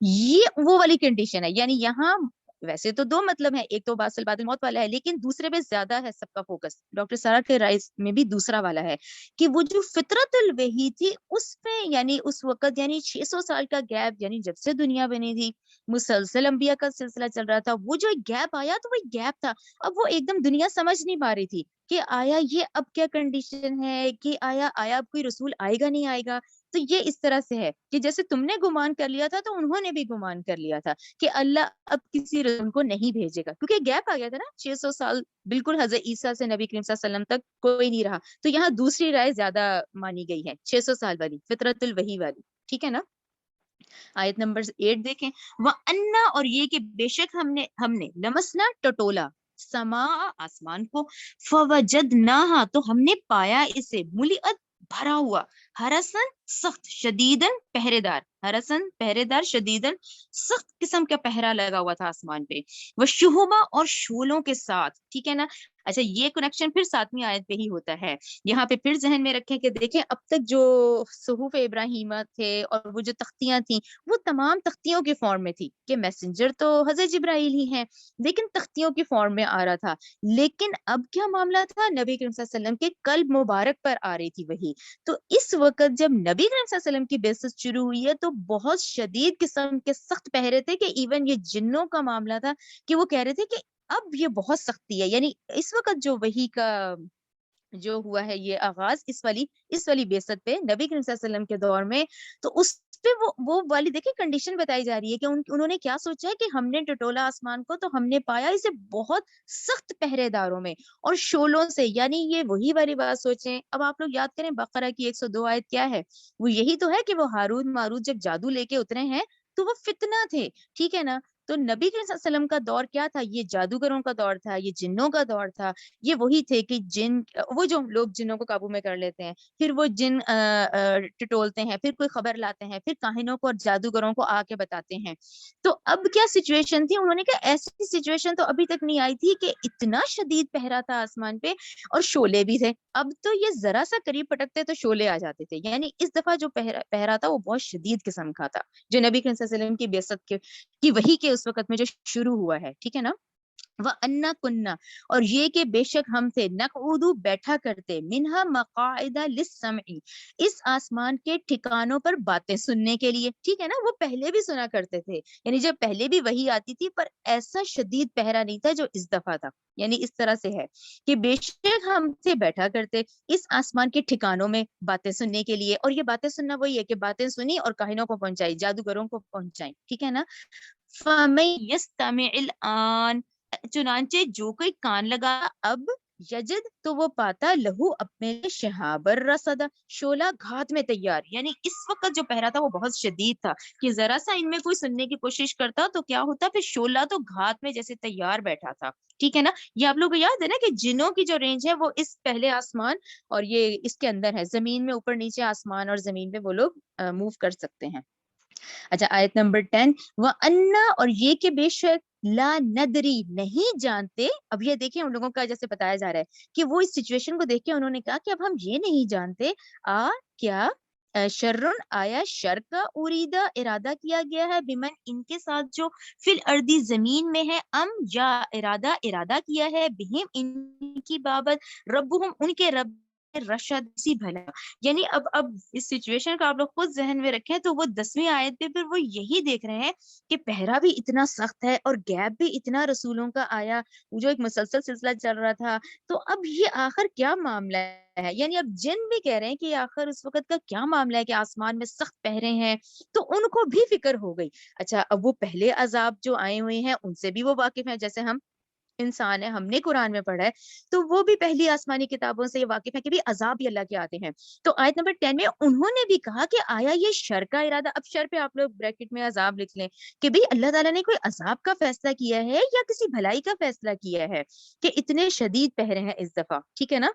یہ وہ والی کنڈیشن ہے. یعنی یہاں ویسے تو دو مطلب ہے, ایک تو باصل بعد الموت والا ہے, لیکن دوسرے پہ زیادہ ہے سب کا فوکس. ڈاکٹر سارا کے رائے میں بھی دوسرا والا ہے کہ وہ جو فطرت الوحی تھی اس پہ, یعنی اس وقت, یعنی 600 سال کا گیپ, یعنی جب سے دنیا بنی تھی مسلسل انبیاء کا سلسلہ چل رہا تھا, وہ جو گیپ آیا تو وہ گیپ تھا. اب وہ ایک دم دنیا سمجھ نہیں پا رہی تھی کہ آیا یہ اب کیا کنڈیشن ہے, کہ آیا اب کوئی رسول آئے گا نہیں آئے گا. تو یہ اس طرح سے ہے کہ جیسے تم نے گمان کر لیا تھا تو انہوں نے بھی گمان کر لیا تھا کہ اللہ اب کسی رسول کو نہیں بھیجے گا, کیونکہ گیپ آ گیا تھا نا 600 سال, بالکل حضرت عیسیٰ سے نبی کریم صلی اللہ علیہ وسلم تک کوئی نہیں رہا. تو یہاں دوسری رائے زیادہ مانی گئی ہے, 600 سال والی, فطرت الوحی والی. ٹھیک ہے نا. آیت نمبر 8 دیکھیں, وَأَنَّا, اور یہ کہ بے شک ہم نے لمسنا, ٹٹولا, سما, آسمان کو, فوجدناها, تو ہم نے پایا اسے, ملئت, بھرا ہوا, ہرسن, سخت, شدیدن, پہرے دار, ہرسن پہرے دار, شدیدن سخت قسم کا پہرا لگا ہوا تھا آسمان پہ, وہ شہبا, اور شولوں کے ساتھ. ٹھیک ہے نا. اچھا, یہ کنیکشن پھر 7ویں آیت پہ ہی ہوتا ہے. یہاں پہ پھر ذہن میں رکھیں کہ دیکھیں اب تک جو صحف ابراہیمہ تھے اور وہ جو تختیاں تھیں وہ تمام تختیوں کے فارم میں تھی, کہ میسنجر تو حضرت جبرائیل ہی ہیں لیکن تختیوں کی فارم میں آ رہا تھا. لیکن اب کیا معاملہ تھا, نبی کریم صلی اللہ علیہ وسلم کے قلب مبارک پر آ رہی تھی وہی. تو اس وقت جب نبی کریم صلی اللہ علیہ وسلم کی بعثت شروع ہوئی ہے تو بہت شدید قسم کے سخت پہرے تھے, کہ ایون یہ جنوں کا معاملہ تھا کہ وہ کہہ رہے تھے کہ اب یہ بہت سختی ہے. یعنی اس وقت جو وحی کا جو ہوا ہے یہ آغاز اس والی بعثت پہ نبی کریم صلی اللہ علیہ وسلم کے دور میں, تو اس پہ وہ والی دیکھیں کنڈیشن بتائی جا رہی ہے کہ انہوں نے کیا سوچا ہے کہ ہم نے ٹٹولا آسمان کو تو ہم نے پایا اسے بہت سخت پہرے داروں میں اور شولوں سے. یعنی یہ وہی والی بات سوچیں. اب آپ لوگ یاد کریں بقرہ کی 102 آیت کیا ہے, وہ یہی تو ہے کہ وہ ہاروت ماروت جب جادو لے کے اترے ہیں تو وہ فتنہ تھے. ٹھیک ہے نا. تو نبی کریم صلی اللہ علیہ وسلم کا دور کیا تھا, یہ جادوگروں کا دور تھا, یہ جنوں کا دور تھا. یہ وہی تھے کہ جن, وہ جو لوگ جنوں کو قابو میں کر لیتے ہیں, پھر وہ جن ٹٹولتے ہیں, پھر کوئی خبر لاتے ہیں, پھر کاہنوں کو اور جادوگروں کو آ کے بتاتے ہیں. تو اب کیا سچویشن تھی, انہوں نے کہا ایسی سچویشن تو ابھی تک نہیں آئی تھی کہ اتنا شدید پہرا تھا آسمان پہ اور شعلے بھی تھے. اب تو یہ ذرا سا قریب پٹکتے تو شعلے آ جاتے تھے. یعنی اس دفعہ جو پہرا تھا وہ بہت شدید قسم کا تھا, جو نبی کریم صلی اللہ علیہ وسلم کی بعثت کی وحی کے اس وقت میں جو شروع ہوا ہے. ٹھیک ہے نا. وَأَنَّا كُنَّا، اور یہ کہ بے شک ہم تھے، نقعدو بیٹھا کرتے، منہا مقاعد للسمع، اس آسمان کے ٹھکانوں پر باتیں سننے کے لیے. ٹھیک ہے نا، وہ پہلے بھی سنا کرتے تھے، یعنی جب پہلے بھی وہی آتی تھی پر ایسا شدید پہرا نہیں تھا جو اس دفعہ تھا. یعنی اس طرح سے ہے کہ بے شک ہم تھے بیٹھا کرتے اس آسمان کے ٹھکانوں میں باتیں سننے کے لیے. اور یہ باتیں سننا وہی ہے کہ باتیں سنی اور کاہنوں کو پہنچائی، جادوگروں کو پہنچائی. ٹھیک ہے نا. فَمَن يَسْتَمِعِ الْآنَ، چنانچہ جو کوئی کان لگا اب، یجد تو وہ پاتا لہو اپنے لیے شہاب الرصد، شعلہ گھات میں تیار. یعنی اس وقت جو پہرا تھا وہ بہت شدید تھا کہ ذرا سا ان میں کوئی سننے کی کوشش کرتا تو کیا ہوتا، پھر شعلہ تو گھات میں جیسے تیار بیٹھا تھا. ٹھیک ہے نا. یہ آپ لوگ کو یاد ہے نا کہ جنوں کی جو رینج ہے وہ اس پہلے آسمان اور یہ اس کے اندر ہے، زمین میں اوپر نیچے آسمان اور زمین میں وہ لوگ موو کر سکتے ہیں. اچھا آیت نمبر 10، وَأَنَّا، اور یہ کہ بے شک، لا ندری نہیں جانتے. اب یہ دیکھیں ان لوگوں کا جیسے بتایا جا رہا ہے کہ وہ اس سچویشن کو دیکھ کے انہوں نے کہا کہ اب ہم یہ نہیں جانتے کیا شرن آیا شر کا اریدہ ارادہ کیا گیا ہے، بمن ان کے ساتھ جو فی الارضی زمین میں ہے، ام یا ارادہ کیا ہے بہم ان کی بابت ربہم ان کے رب رشد سی بھلا. یعنی اب اس سچویشن کا آپ لوگ خود ذہن میں رکھیں تو وہ 10ویں آیت پہ پھر وہ یہی دیکھ رہے ہیں کہ پہرا بھی اتنا سخت ہے اور گیپ بھی اتنا رسولوں کا آیا، جو ایک مسلسل سلسلہ چل رہا تھا. تو اب یہ آخر کیا معاملہ ہے، یعنی اب جن بھی کہہ رہے ہیں کہ آخر اس وقت کا کیا معاملہ ہے کہ آسمان میں سخت پہرے ہیں، تو ان کو بھی فکر ہو گئی. اچھا اب وہ پہلے عذاب جو آئے ہوئے ہیں ان سے بھی وہ واقف ہیں، جیسے ہم انسان ہے، ہم نے قرآن میں پڑھا ہے تو وہ بھی پہلی آسمانی کتابوں سے یہ واقف ہے کہ بھی عذاب بھی اللہ کے آتے ہیں. تو آیت نمبر 10 میں انہوں نے بھی کہا کہ آیا یہ شر کا ارادہ، اب شر پہ آپ لوگ بریکٹ میں عذاب لکھ لیں کہ بھی اللہ تعالیٰ نے کوئی عذاب کا فیصلہ کیا ہے یا کسی بھلائی کا فیصلہ کیا ہے کہ اتنے شدید پہرے ہیں اس دفعہ. ٹھیک ہے نا.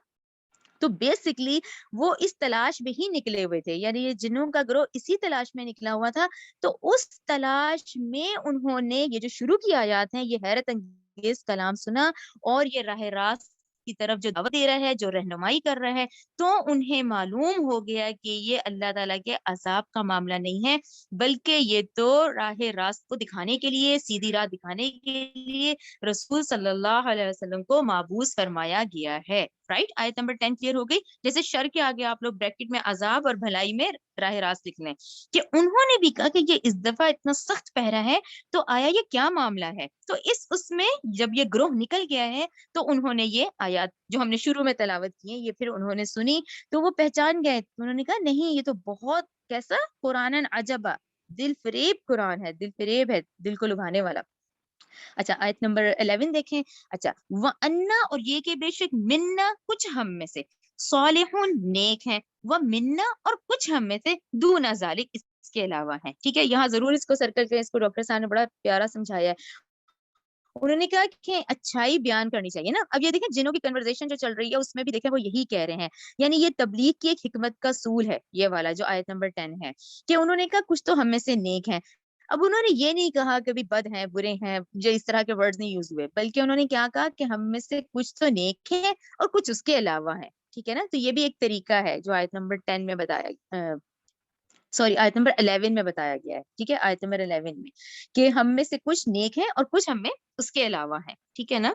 تو بیسکلی وہ اس تلاش میں ہی نکلے ہوئے تھے، یعنی یہ جنوں کا گروہ اسی تلاش میں نکلا ہوا تھا. تو اس تلاش میں انہوں نے یہ جو شروع کی آیات ہیں، یہ حیرت انگیز کلام سنا اور یہ راہ راست کی طرف جو دعوت دے رہا ہے، جو رہنمائی کر رہا ہے، تو انہیں معلوم ہو گیا کہ یہ اللہ تعالیٰ کے عذاب کا معاملہ نہیں ہے، بلکہ یہ تو راہ راست کو دکھانے کے لیے، سیدھی راہ دکھانے کے لیے رسول صلی اللہ علیہ وسلم کو مابعوث فرمایا گیا ہے. رائٹ. آیت نمبر 10 کلیئر ہو گئی. جیسے شر کے آگے آپ لوگ بریکٹ میں عذاب اور بھلائی میں راہ راست لکھ لیں کہ انہوں نے بھی کہا کہ یہ اس دفعہ اتنا سخت پہرا ہے تو آیا یہ کیا معاملہ ہے. تو اس میں جب یہ گروہ نکل گیا ہے تو انہوں نے یہ آیات جو ہم نے شروع میں تلاوت کی ہیں یہ پھر انہوں نے سنی تو وہ پہچان گئے. انہوں نے کہا نہیں، یہ تو بہت کیسا قرآن عجبا، دل فریب قرآن ہے، دل فریب ہے، دل کو لبھانے والا. اچھا آیت نمبر 11 دیکھیں. اچھا وَأَنَّا، اور یہ کہ بے شک، منا کچھ ہم میں سے، صالحون نیک ہیں، وَمِنَّا اور کچھ ہم میں سے، دون ذالک اس کے علاوہ ہیں. ٹھیک ہے، یہاں ضرور اس کو سرکل کریں، اس کو ڈاکٹر صاحب نے بڑا پیارا سمجھایا ہے. انہوں نے کہا کہ اچھائی بیان کرنی چاہیے نا. اب یہ دیکھیں جنوں کی کنورزیشن جو چل رہی ہے اس میں بھی دیکھیں وہ یہی کہہ رہے ہیں، یعنی یہ تبلیغ کی ایک حکمت کا اصول ہے یہ والا جو آیت نمبر 10 ہے کہ انہوں نے کہا کچھ تو ہم میں سے نیک ہیں. اب انہوں نے یہ نہیں کہا کہ بھی بد ہیں، برے ہیں، جو اس طرح کے ورڈز نہیں یوز ہوئے، بلکہ انہوں نے کیا کہا کہ ہم میں سے کچھ تو نیک ہیں اور کچھ اس کے علاوہ ہیں. ٹھیک ہے نا. تو یہ بھی ایک طریقہ ہے جو آیت نمبر 10 میں بتایا، سوری آیت نمبر 11 میں بتایا گیا ہے. ٹھیک ہے، آیت نمبر 11 میں کہ ہم میں سے کچھ نیک ہیں اور کچھ ہم میں اس کے علاوہ ہیں. ٹھیک ہے نا.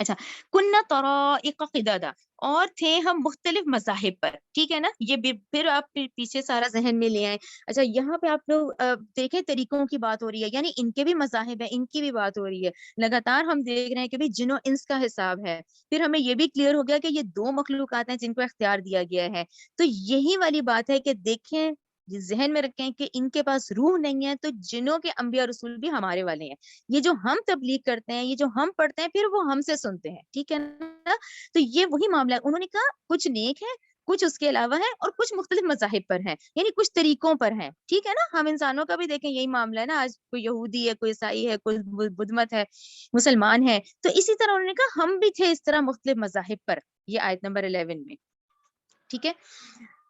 اچھا کنہ طرائق قدادا، اور تھے ہم مختلف مذاہب پر. ٹھیک ہے نا. یہ بھی پھر آپ پیچھے سارا ذہن میں لے آئیں. اچھا یہاں پہ آپ لوگ دیکھیں طریقوں کی بات ہو رہی ہے، یعنی ان کے بھی مذاہب ہیں، ان کی بھی بات ہو رہی ہے. لگاتار ہم دیکھ رہے ہیں کہ بھی جن و انس کا حساب ہے. پھر ہمیں یہ بھی کلیئر ہو گیا کہ یہ دو مخلوقات ہیں جن کو اختیار دیا گیا ہے. تو یہی والی بات ہے کہ دیکھیں، یہ ذہن میں رکھیں کہ ان کے پاس روح نہیں ہے تو جنوں کے انبیاء رسول بھی ہمارے والے ہیں. یہ جو ہم تبلیغ کرتے ہیں، یہ جو ہم پڑھتے ہیں، پھر وہ ہم سے سنتے ہیں. ٹھیک ہے نا. تو یہ وہی معاملہ ہے. انہوں نے کہا کچھ نیک ہیں، کچھ اس کے علاوہ ہیں، اور کچھ مختلف مذاہب پر ہیں، یعنی کچھ طریقوں پر ہیں. ٹھیک ہے نا. ہم انسانوں کا بھی دیکھیں یہی معاملہ ہے نا. آج کوئی یہودی ہے، کوئی عیسائی ہے، کوئی بدھ مت ہے، مسلمان ہے. تو اسی طرح انہوں نے کہا ہم بھی تھے اس طرح مختلف مذاہب پر. یہ آیت نمبر 11 میں. ٹھیک ہے.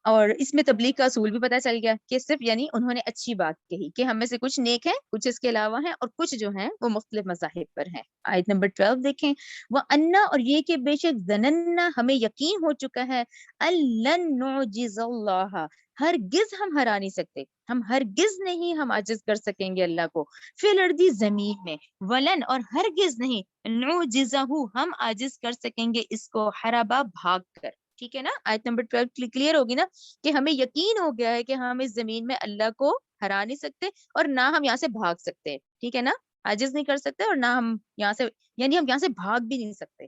اور اس میں تبلیغ کا اصول بھی پتہ چل گیا کہ صرف یعنی انہوں نے اچھی بات کہی کہ ہم میں سے کچھ نیک ہیں، کچھ اس کے علاوہ ہیں، اور کچھ جو ہیں وہ مختلف مذاہب پر ہیں. آیت نمبر 12 دیکھیں. وَأَنَّا، اور یہ کہ بے شک، ظننا ہمیں یقین ہو چکا ہے، أَن لَن نُعْجِزَ اللَّهَ ہرگز ہم ہرا نہیں سکتے. ہم ہرگز نہیں ہم عاجز کر سکیں گے اللہ کو، فی الارض زمین میں، ولن اور ہرگز نہیں، نعجزہ ہم عاجز کر سکیں گے اس کو، حربا بھاگ کر. ٹھیک ہے نا، آیت نمبر 12 کلیئر ہوگی نا، کہ ہمیں یقین ہو گیا ہے کہ ہم اس زمین میں اللہ کو ہرا نہیں سکتے اور نہ ہم یہاں سے بھاگ سکتے. ٹھیک ہے نا، عاجز نہیں کر سکتے اور نہ ہم یہاں سے، یعنی ہم یہاں سے بھاگ بھی نہیں سکتے.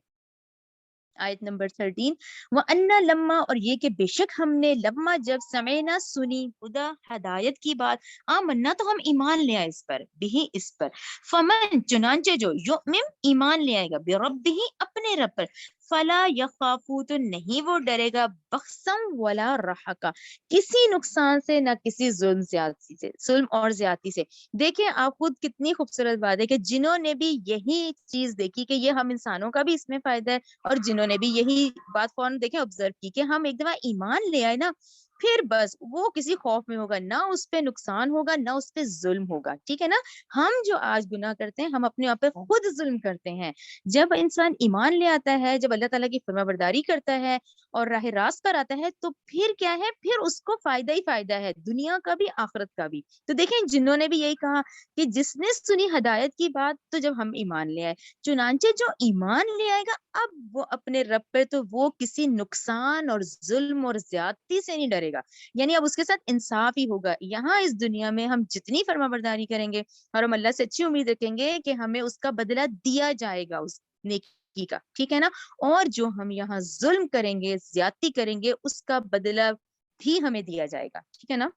آیت نمبر 13 وَأَنَّ لَمَّا اور یہ کہ بے شک ہم نے، لما جب سمعنا سنی، ہدا ہدایت کی بات، آمنا تو ہم ایمان لے آئے اس پر، بھی اس پر، فمن چنانچہ جو یؤمن ایمان لے آئے گا، بربہ اپنے رب پر، فلا یخافو تو نہیں وہ ڈرے گا، بخسم ولا رحقا کسی نقصان سے نہ کسی ظلم زیادتی سے، ظلم اور زیادتی سے. دیکھیں آپ خود کتنی خوبصورت بات ہے کہ جنہوں نے بھی یہی چیز دیکھی کہ یہ ہم انسانوں کا بھی اس میں فائدہ ہے، اور جنہوں نے بھی یہی بات فوراً دیکھیں آبزرو کی کہ ہم ایک دفعہ ایمان لے آئے نا، پھر بس وہ کسی خوف میں ہوگا، نہ اس پہ نقصان ہوگا نہ اس پہ ظلم ہوگا. ٹھیک ہے نا، ہم جو آج گناہ کرتے ہیں ہم اپنے آپ پہ خود ظلم کرتے ہیں. جب انسان ایمان لے آتا ہے، جب اللہ تعالیٰ کی فرما برداری کرتا ہے اور راہ راست پر آتا ہے، تو پھر کیا ہے، پھر اس کو فائدہ ہی فائدہ ہے، دنیا کا بھی آخرت کا بھی. تو دیکھیں جنہوں نے بھی یہی کہا کہ جس نے سنی ہدایت کی بات تو جب ہم ایمان لے آئے، چنانچہ جو ایمان لے آئے گا اب وہ اپنے رب پہ تو وہ کسی نقصان اور ظلم اور زیادتی سے نہیں ڈرے گا، یعنی اب اس کے ساتھ انصاف ہی ہوگا. یہاں اس دنیا میں ہم جتنی فرما برداری کریں گے اور ہم اللہ سے اچھی امید رکھیں گے کہ ہمیں اس کا بدلہ دیا جائے گا اس نیکی کا. ٹھیک ہے نا، اور جو ہم یہاں ظلم کریں گے، زیادتی کریں گے، اس کا بدلہ بھی ہمیں دیا جائے گا. ٹھیک ہے نا.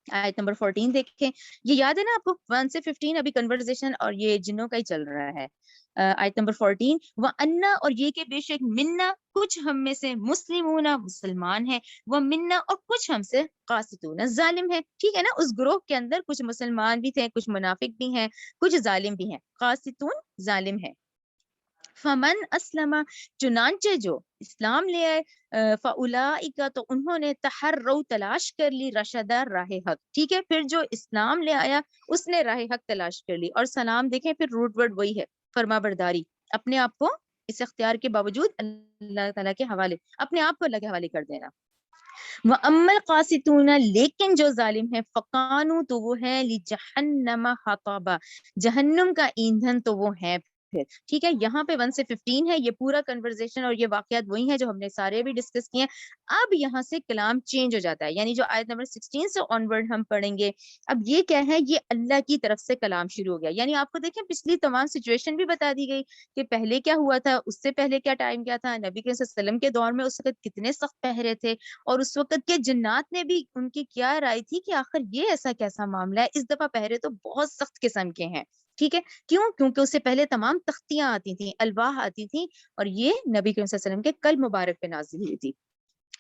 آیت نمبر 14 دیکھیں، یہ یاد ہے نا آپ کو 1 سے 15 ابھی کنورسیشن اور یہ جنوں کا ہی چل رہا ہے. آیت نمبر 14 وَأَنَّا اور یہ کہ بے شک منا کچھ ہم میں سے مسلمون مسلمان ہیں، وہ منا اور کچھ ہم سے قاسطون ظالم ہے. ٹھیک ہے نا، اس گروہ کے اندر کچھ مسلمان بھی تھے، کچھ منافق بھی ہیں، کچھ ظالم بھی ہیں. قاسطون ظالم ہے. فمن اسلم چنانچہ جو اسلام لے آئے، فاولئک تو انہوں نے تحروا تلاش کر لی، رشدا راہ حق. ٹھیک ہے، پھر جو اسلام لے آیا اس نے راہ حق تلاش کر لی. اور سلام دیکھیں پھر روٹ ورڈ وہی ہے، فرما برداری، اپنے آپ کو اس اختیار کے باوجود اللہ تعالیٰ کے حوالے، اپنے آپ کو اللہ کے حوالے کر دینا. وَأَمَّا الْقَاسِطُونَ لیکن جو ظالم ہے، فَقَانُوا تو وہ ہے لِجَهَنَّمَ حَطَبًا جہنم کا ایندھن تو وہ ہے. پھر ٹھیک ہے، یہاں پہ 1 سے 15 ہے، یہ پورا کنورزیشن اور یہ واقعات وہی ہیں جو ہم نے سارے بھی ڈسکس کیے ہیں. اب یہاں سے کلام چینج ہو جاتا ہے، یعنی جو آیت نمبر 16 سے آن ورڈ ہم پڑھیں گے، اب یہ کیا ہے، یہ اللہ کی طرف سے کلام شروع ہو گیا. یعنی آپ کو دیکھیں پچھلی تمام سچویشن بھی بتا دی گئی کہ پہلے کیا ہوا تھا، اس سے پہلے کیا ٹائم کیا تھا، نبی کے وسلم کے دور میں اس وقت کتنے سخت پہرے تھے، اور اس وقت کے جنات نے بھی ان کی کیا رائے تھی کہ آخر یہ ایسا کیسا معاملہ ہے، اس دفعہ پہرے تو بہت سخت قسم کے ہیں. ٹھیک ہے، کیوں؟ کیونکہ اس سے پہلے تمام تختیاں آتی تھیں، الواح آتی تھیں، اور یہ نبی کے وسلم کے قلب مبارک پہ نازل ہوئی تھی.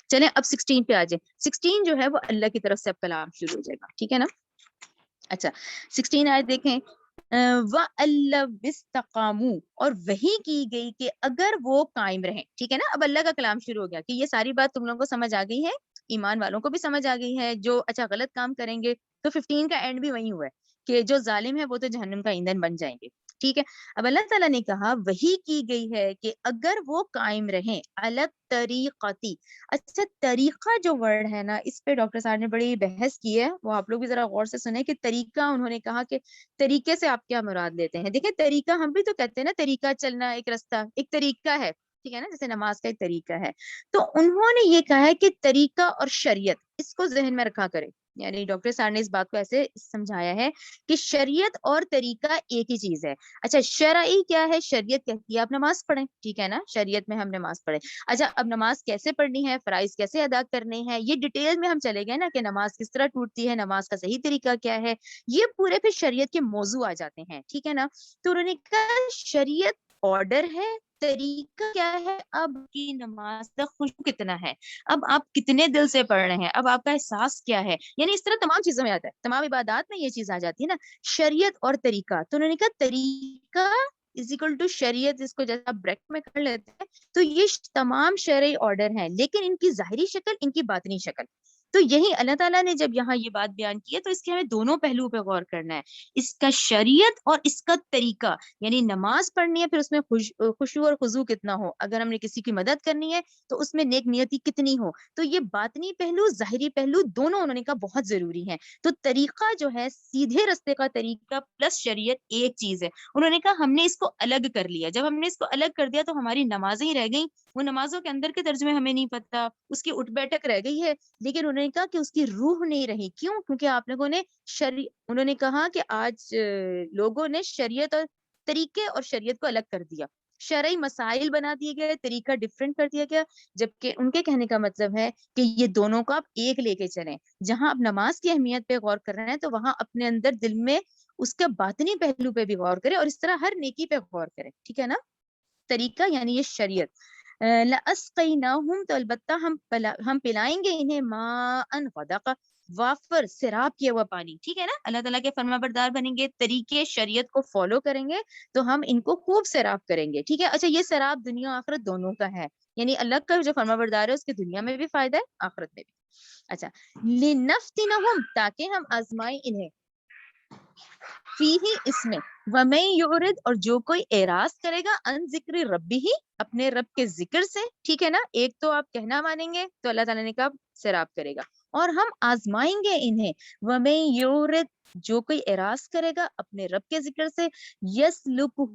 چلیں اب 16 پہ آ جائیں. 16 جو ہے وہ اللہ کی طرف سے اب کلام شروع ہو جائے گا. ٹھیک ہے نا. اچھا 16 آیت دیکھیں، وَأَلَّوْ اسْتَقَامُوا اور وہی کی گئی کہ اگر وہ قائم رہیں. ٹھیک ہے نا، اب اللہ کا کلام شروع ہو گیا کہ یہ ساری بات تم لوگوں کو سمجھ آ گئی ہے، ایمان والوں کو بھی سمجھ آ گئی ہے، جو اچھا غلط کام کریں گے. تو 15 کا اینڈ بھی وہی ہوا ہے کہ جو ظالم ہے وہ تو جہنم کا ایندھن بن جائیں گے. ٹھیک ہے، اب اللہ تعالیٰ نے کہا وہی کی گئی ہے کہ اگر وہ قائم رہیں الگ طریقتی. اچھا طریقہ جو ورڈ ہے نا، اس پہ ڈاکٹر صاحب نے بڑی بحث کی ہے، وہ آپ لوگ بھی ذرا غور سے سنیں کہ طریقہ، انہوں نے کہا کہ طریقے سے آپ کیا مراد لیتے ہیں. دیکھیں طریقہ ہم بھی تو کہتے ہیں نا، طریقہ چلنا ایک رستہ، ایک طریقہ ہے. ٹھیک ہے نا، جیسے نماز کا ایک طریقہ ہے. تو انہوں نے یہ کہا ہے کہ طریقہ اور شریعت، اس کو ذہن میں رکھا کرے. یعنی ڈاکٹر صاحب نے اس بات کو ایسے سمجھایا ہے کہ شریعت اور طریقہ ایک ہی چیز ہے. اچھا شرعی کیا ہے؟ شریعت کہتی ہے آپ نماز پڑھیں. ٹھیک ہے نا، شریعت میں ہم نماز پڑھیں. اچھا اب نماز کیسے پڑھنی ہے، فرائض کیسے ادا کرنے ہیں، یہ ڈیٹیل میں ہم چلے گئے نا کہ نماز کس طرح ٹوٹتی ہے، نماز کا صحیح طریقہ کیا ہے، یہ پورے پھر شریعت کے موضوع آ جاتے ہیں. ٹھیک ہے نا. تو انہوں نے کہا شریعت آرڈر ہے، طریقہ کیا ہے، اب کی نماز کا خوشبو کتنا ہے، اب آپ کتنے دل سے پڑھ رہے ہیں، اب آپ کا احساس کیا ہے، یعنی اس طرح تمام چیزوں میں آتا ہے، تمام عبادات میں یہ چیز آ جاتی ہے نا، شریعت اور طریقہ. تو انہوں نے کہا طریقہ از اکول ٹو شریعت، اس کو جیسا بریکٹ میں کر لیتے ہیں. تو یہ تمام شرعی آرڈر ہیں، لیکن ان کی ظاہری شکل، ان کی باطنی شکل. تو یہی اللہ تعالیٰ نے جب یہاں یہ بات بیان کی ہے تو اس کے ہمیں دونوں پہلو پہ غور کرنا ہے، اس کا شریعت اور اس کا طریقہ. یعنی نماز پڑھنی ہے پھر اس میں خشوع اور خضوع کتنا ہو، اگر ہم نے کسی کی مدد کرنی ہے تو اس میں نیک نیتی کتنی ہو. تو یہ باطنی پہلو ظاہری پہلو دونوں انہوں نے کہا بہت ضروری ہیں. تو طریقہ جو ہے سیدھے رستے کا طریقہ پلس شریعت ایک چیز ہے. انہوں نے کہا ہم نے اس کو الگ کر لیا، جب ہم نے اس کو الگ کر دیا تو ہماری نمازیں ہی رہ گئیں، وہ نمازوں کے اندر کے ترجمے ہمیں نہیں پتا، اس کی اٹھ بیٹھک رہ گئی ہے. لیکن انہوں نے کہا کہ اس کی روح نہیں رہی. کیوں؟ کیونکہ آپ لوگوں نے انہوں نے کہا کہ آج لوگوں نے شریعت اور طریقے اور شریعت کو الگ کر دیا، شرعی مسائل بنا دیے گئے، طریقہ ڈفرینٹ کر دیا گیا. جبکہ ان کے کہنے کا مطلب ہے کہ یہ دونوں کو آپ ایک لے کے چلیں. جہاں آپ نماز کی اہمیت پہ غور کر رہے ہیں تو وہاں اپنے اندر دل میں اس کے باطنی پہلو پہ بھی غور کریں اور اس طرح ہر نیکی پہ غور کریں. ٹھیک ہے نا؟ طریقہ یعنی یہ شریعت. لَأَسْقَيْنَاهُمْ تو البتہ ہم پلائیں گے انہیں ماءً غدقا، وافر سیراب کیا ہوا پانی. ٹھیک ہے نا؟ اللہ تعالیٰ کے فرما بردار بنیں گے، طریقے شریعت کو فالو کریں گے تو ہم ان کو خوب سیراب کریں گے. ٹھیک ہے. اچھا یہ سیراب دنیا آخرت دونوں کا ہے، یعنی اللہ کا جو فرما بردار ہے اس کے دنیا میں بھی فائدہ ہے، آخرت میں بھی. اچھا لِنَفْتِنَهُمْ تاکہ ہم آزمائیں انہیں، فی ہی اس میں، وَمَن یعرض اور جو کوئی اعراض کرے گا، ان ذکر ربی ہی اپنے رب کے ذکر سے. ٹھیک ہے نا؟ ایک تو آپ کہنا مانیں گے تو اللہ تعالیٰ نے کہا سیراب کرے گا، اور ہم آزمائیں گے انہیں. وَمَن یعرض جو کوئی اعراض کرے گا اپنے رب کے ذکر سے، یسلکہ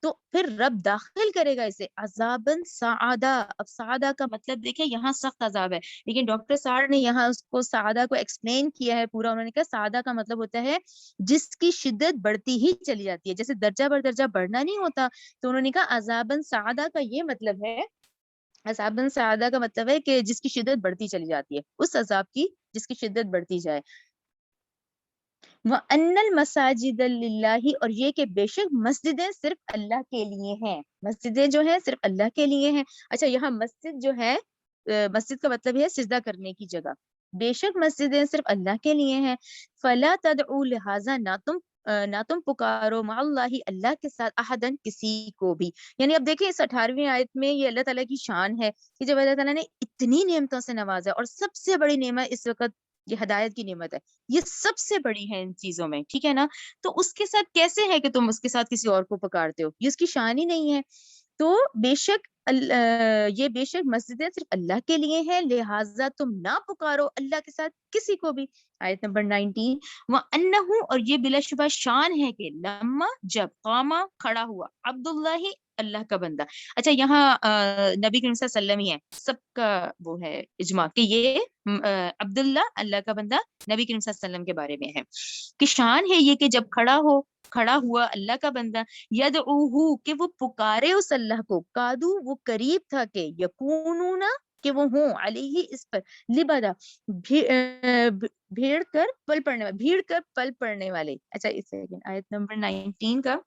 تو پھر رب داخل کرے گا اسے عذابًا صعدا. اب صعدا کا مطلب دیکھیں یہاں سخت عذاب ہے، لیکن ڈاکٹر سعد نے یہاں اس کو صعدا کو ایکسپلین کیا ہے پورا. انہوں نے کہا صعدا کا مطلب ہوتا ہے جس کی شدت بڑھتی ہی چلی جاتی ہے، جیسے درجہ بر درجہ بڑھنا نہیں ہوتا. تو انہوں نے کہا عذابًا صعدا کا یہ مطلب ہے، عذابًا صعدا کا مطلب ہے کہ جس کی شدت بڑھتی چلی جاتی ہے، اس عذاب کی جس کی شدت بڑھتی جائے. وَأَنَّ الْمَسَاجِدَ لِلَّهِ اور یہ کہ بے شک مسجدیں صرف اللہ کے لیے ہیں، مسجدیں جو ہیں صرف اللہ کے لیے ہیں. اچھا یہاں مسجد جو ہے مسجد کا مطلب ہے سجدہ کرنے کی جگہ، بے شک مسجدیں صرف اللہ کے لیے ہیں. فَلَا تَدْعُوا لہٰذا نہ تم پکارو مع اللہ اللہ کے ساتھ احدن کسی کو بھی. یعنی اب دیکھیں اس 18ویں آیت میں یہ اللہ تعالیٰ کی شان ہے کہ جب اللہ تعالیٰ نے اتنی نعمتوں سے نوازا، اور سب سے بڑی نعمت اس وقت یہ ہدایت کی نعمت ہے، یہ سب سے بڑی ہے ان چیزوں میں. ٹھیک ہے نا؟ تو اس کے ساتھ کیسے ہے کہ تم اس کے ساتھ کسی اور کو پکارتے ہو؟ یہ اس کی شان ہی نہیں ہے. تو بے شک یہ بے شک مسجدیں صرف اللہ کے لیے ہیں، لہٰذا تم نہ پکارو اللہ کے ساتھ کسی کو بھی. آیت نمبر 19 وَأَنَّهُ اور یہ بلا شبہ شان ہے کہ لما جب قاما کھڑا ہوا عبداللہ اللہ کا بندہ. اچھا یہاں نبی کریم صلی اللہ علیہ وسلم ہی ہے، سب کا وہ ہے اجماع کہ یہ عبداللہ اللہ کا بندہ نبی کریم صلی اللہ علیہ وسلم کے بارے میں ہے کہ شان ہے یہ کہ جب کھڑا ہوا اللہ کا بندہ، یدعوہ کہ وہ پکارے اس اللہ کو، کادو وہ قریب تھا کہ یکونون کہ وہ ہوں علیہ اس پر، لبدا بھیڑ کر پل پڑنے والے. اچھا ایک سیکنڈ آیت نمبر 19 کا